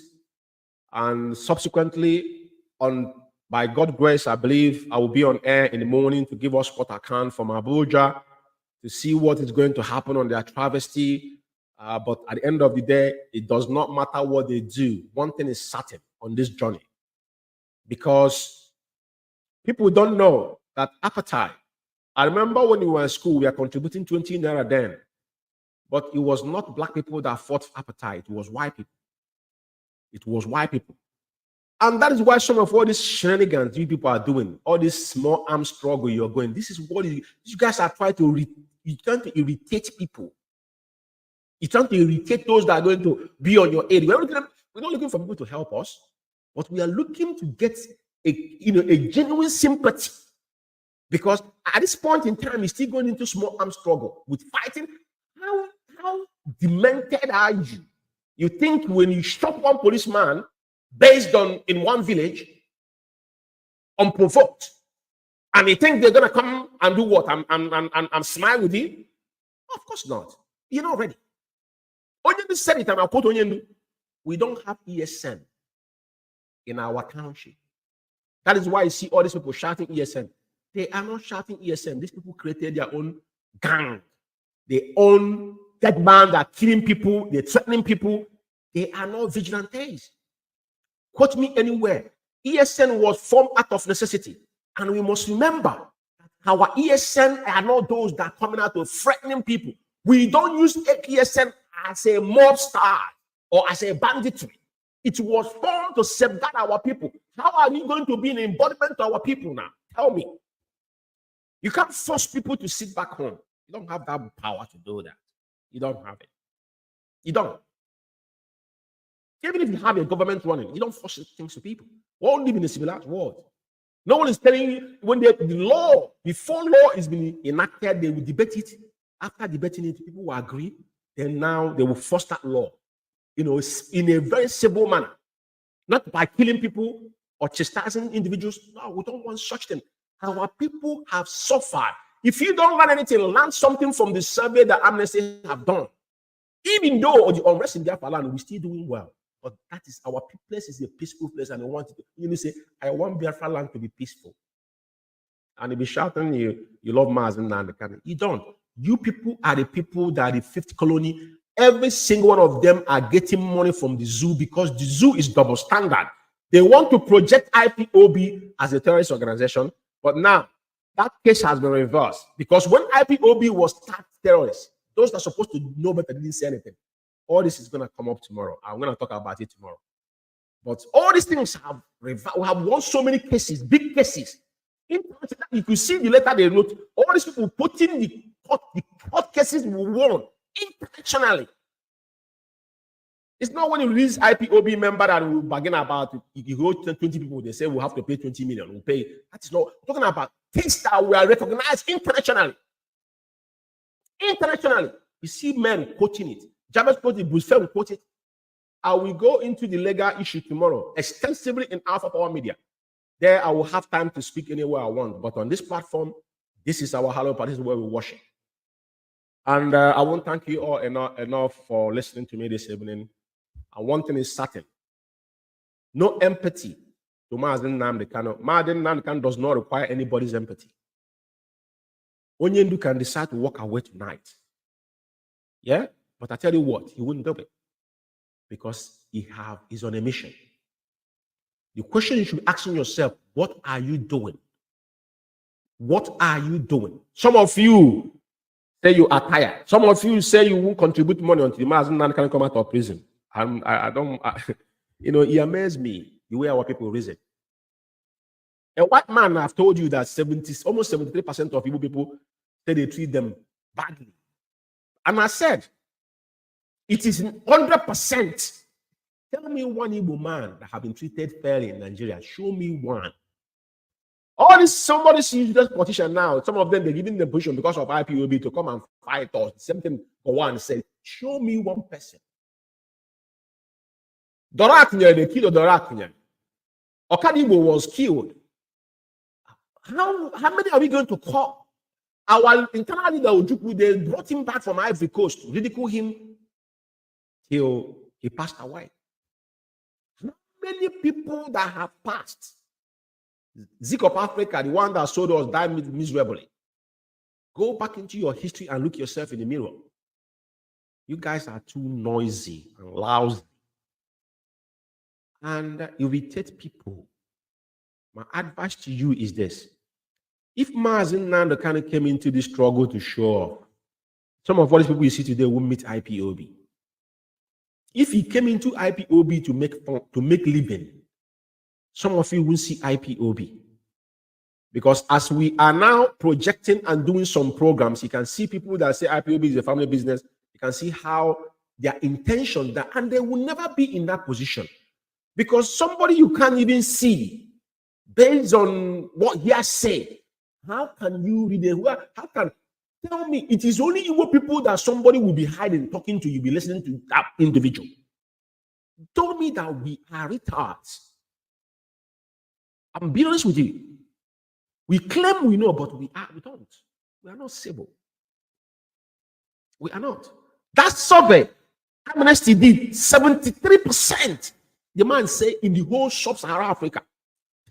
and subsequently by God's grace, I believe I will be on air in the morning to give us what I can from Abuja to see what is going to happen on their travesty. But at the end of the day, it does not matter what they do. One thing is certain on this journey, because people don't know that appetite. I remember when we were in school, we were contributing 20 naira then, but it was not black people that fought appetite. It was white people. It was white people. And that is why some of all these shenanigans you people are doing, all this small arm struggle you're going, this is what you guys are trying to irritate people. You're trying to irritate those that are going to be on your aid. We're not looking for people to help us, but we are looking to get a genuine sympathy. Because at this point in time, you're still going into small arm struggle with fighting. How demented are you? You think when you stop one policeman based on in one village, unprovoked, and you think they're gonna come and do what? I'm smile with you? Of course not. You're not ready. Onyendu said it, and I'll quote Onyendu. We don't have ESN in our township. That is why you see all these people shouting ESN. They are not shouting ESN. These people created their own gang. Their own dead man that are killing people. They're threatening people. They are not vigilantes. Quote me anywhere. ESN was formed out of necessity. And we must remember our ESN are not those that are coming out to threatening people. We don't use ESN as a mobster or as a banditry. It was formed to safeguard our people. How are you going to be an embodiment to our people now? Tell me. You can't force people to sit back home. You don't have that power to do that. You don't have it. You don't. Even if you have a government running, you don't force things to people. We all live in a civilized world. No one is telling you when the law, before law is being enacted, they will debate it. After debating it, people will agree. Then now they will force that law, in a very civil manner, not by killing people or chastising individuals. No, we don't want such thing. Our people have suffered. If you don't learn anything, learn something from the survey that Amnesty have done. Even though the unrest in Biafra land, we're still doing well. But that is our place is a peaceful place, and we want to say, I want Biafra land to be peaceful. And you'll be shouting, you love Mars and Nandekane. You don't. You people are the people that are the fifth colony. Every single one of them are getting money from the zoo because the zoo is double standard. They want to project IPOB as a terrorist organization, but now that case has been reversed because when IPOB was tagged terrorists, those that are supposed to know better didn't say anything. All this is going to come up tomorrow. I'm going to talk about it tomorrow. But all these things have reversed. We have won so many cases, big cases. You can see the letter they wrote. All these people putting the court cases we won internationally. It's not when you release IPOB member that we bargain about it. If you go to 20 people, they say we'll have to pay 20 million. We'll pay. That is not we're talking about things that we are recognized internationally. Internationally. You see men quoting it. Jabez quoted, Bruce Fair will quote it. I will go into the legal issue tomorrow extensively in Alpha Power Media. There I will have time to speak anywhere I want. But on this platform, this is our Hello Party. This is where we worship. And I want to thank you all enough for listening to me this evening. And one thing is certain. No empathy to Mazen Namdekano. Mazen Namdekano does not require anybody's empathy. Onyendu can decide to walk away tonight. Yeah? But I tell you what, he wouldn't do it. Because he's on a mission. The question you should be asking yourself, what are you doing? What are you doing? Some of you say you are tired. Some of you say you won't contribute money until the Mazen can come out of prison. It amazes me the way our people reason. A white man, I've told you that almost 73% of Igbo people say they treat them badly. And I said, it is 100%. Tell me one Igbo man that have been treated fairly in Nigeria. Show me one. All this, somebody's useless politician now, some of them, they're giving them position because of IPOB to come and fight us. Something for one say, show me one person. Doraknya, they killed Doraknya. Okadibo was killed. How many are we going to call? Our internal leader, Ojukwu, they brought him back from Ivory Coast to ridicule him till he passed away. How many people that have passed? Zik of Africa, the one that sold us, died miserably. Go back into your history and look yourself in the mirror. You guys are too noisy and lousy. And irritate people. My advice to you is this. If Mazen Nando kind of came into this struggle to show off, some of all these people you see today will meet IPOB. If he came into IPOB to make living, some of you will see IPOB. Because as we are now projecting and doing some programs, you can see people that say IPOB is a family business. You can see how their intention that, and they will never be in that position. Because somebody you can't even see, based on what he has said, how can you read it? How can tell me it is only Igbo people that somebody will be hiding, talking to you, be listening to that individual? Tell me that we are retards. I'm being honest with you. We claim we know, but we don't. We are not civil. We are not. That survey, Amnesty did 73%. The man say in the whole sub-Saharan Africa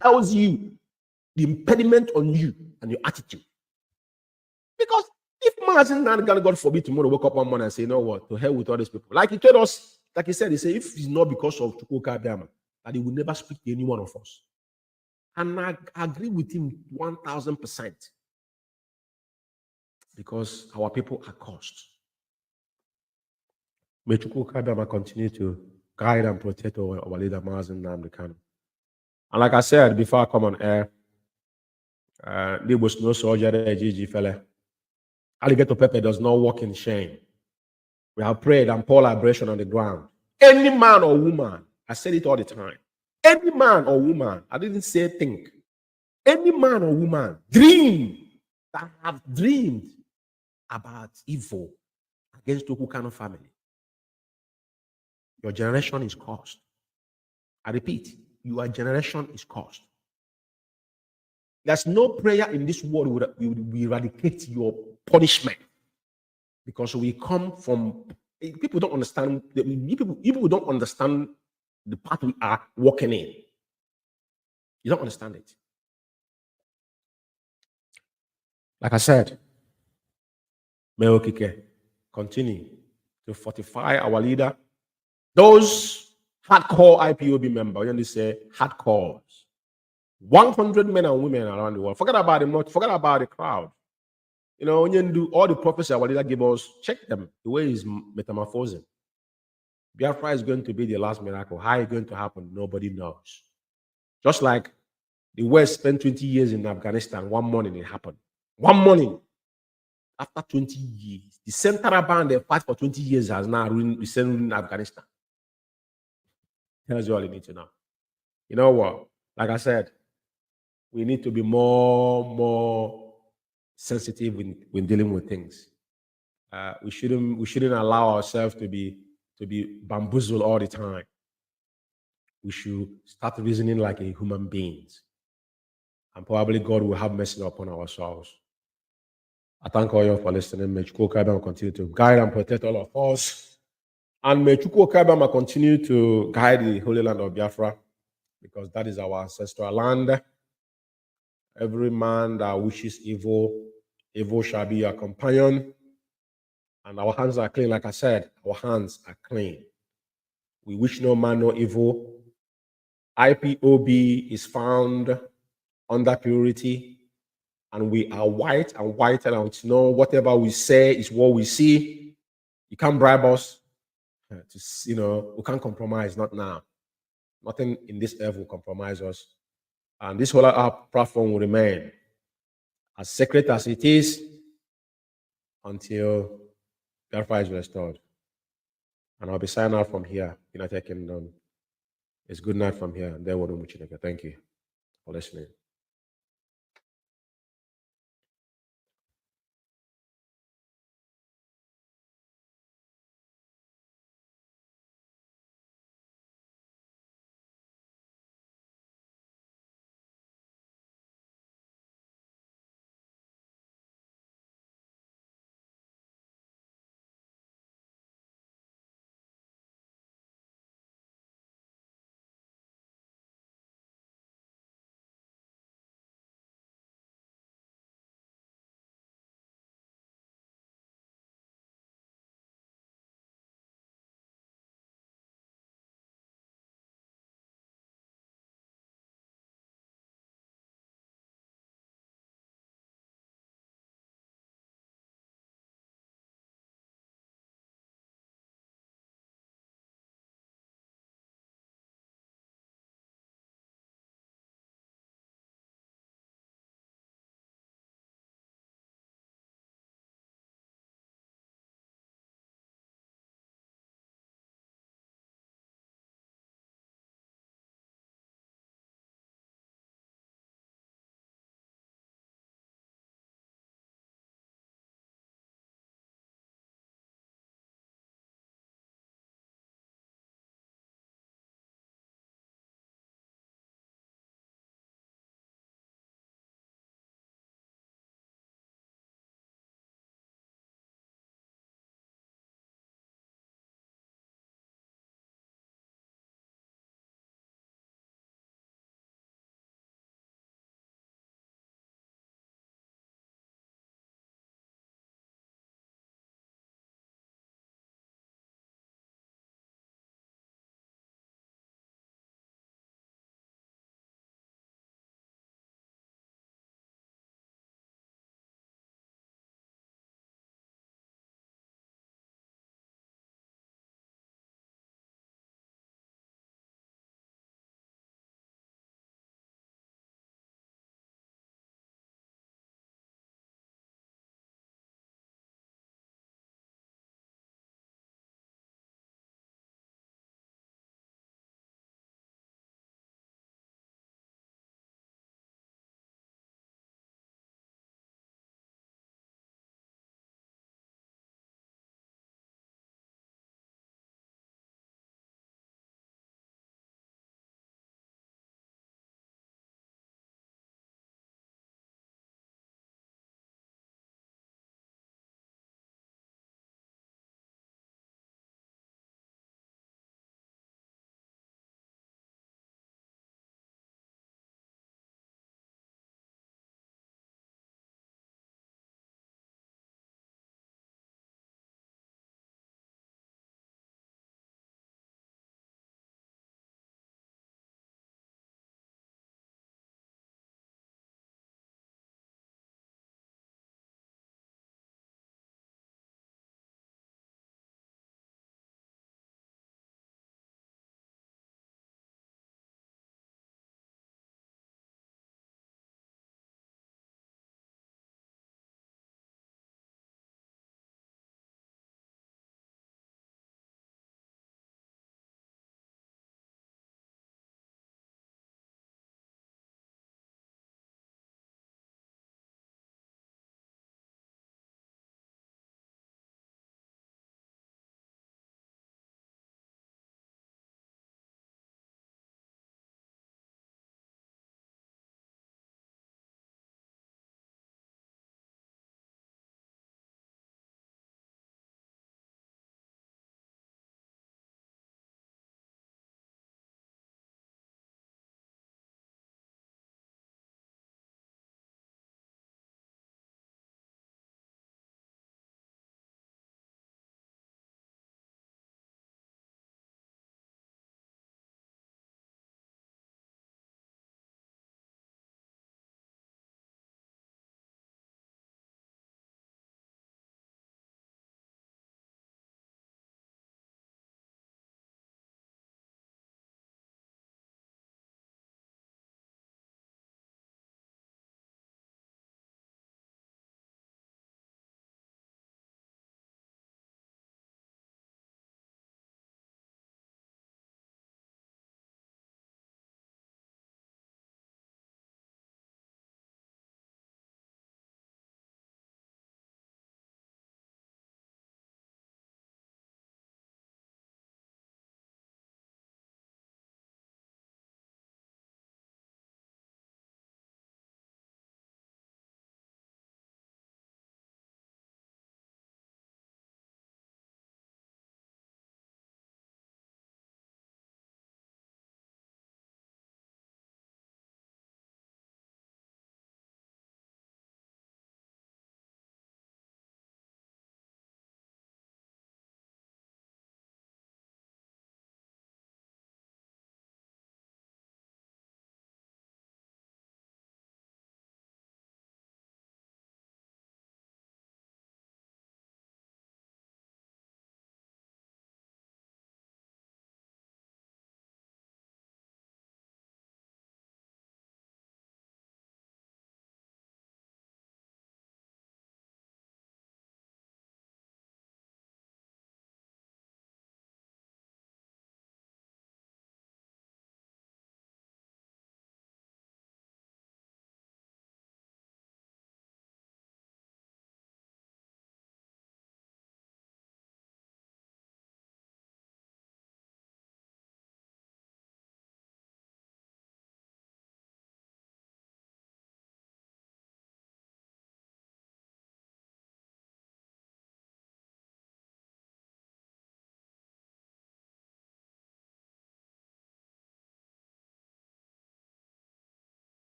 tells you the impediment on you and your attitude. Because if Martin God forbid tomorrow wake up one morning and say, you know what, to hell with all these people. Like he told us, like he said, if it's not because of Chukwuka Abiyama, that he will never speak to any one of us. And I agree with him 1,000%. Because our people are cursed. May Chukwuka Abiyama continue to guide and protect our leader, Mazen Nnamdi Kanu. And like I said before I come on air, there was no soldier there, Gigi fella. Alligator pepper does not walk in shame. We have prayed and poured liberation on the ground. Any man or woman, I said it all the time. Any man or woman, I didn't say think. Any man or woman that have dreamed about evil against the Kukano family. Your generation is cursed. I repeat, your generation is cursed. There's no prayer in this world will eradicate your punishment. Because we come from, people don't understand, people don't understand the path we are walking in. You don't understand it. Like I said, Meo Kike, continue to fortify our leader. Those hardcore IPOB members, when they say hardcores, 100 men and women around the world. Forget about the crowd. You know, when you do all the prophecy our leader gave us, check them. The way he's metamorphosing. Biafra is going to be the last miracle. How it's going to happen, nobody knows. Just like the West spent 20 years in Afghanistan, one morning it happened. One morning. After 20 years. The central band they fight for 20 years has now ruined Afghanistan. Tells you all you need to know. You know what? Like I said, we need to be more sensitive when dealing with things. We shouldn't allow ourselves to be bamboozled all the time. We should start reasoning like a human beings. And probably God will have mercy upon our souls. I thank all you for listening. May Chukwuka continue to guide and protect all of us. And may Chukwuka continue to guide the Holy Land of Biafra, because that is our ancestral land. Every man that wishes evil, evil shall be your companion. And our hands are clean, like I said, our hands are clean. We wish no man no evil. IPOB is found under purity, and we are white and whiter, and to know whatever we say is what we see. You can't bribe us. We can't compromise, not now. Nothing in this earth will compromise us. And this whole app platform will remain as sacred as it is until Biafra is restored. And I'll be signing out from here, United Kingdom. It's good night from here. Thank you for listening.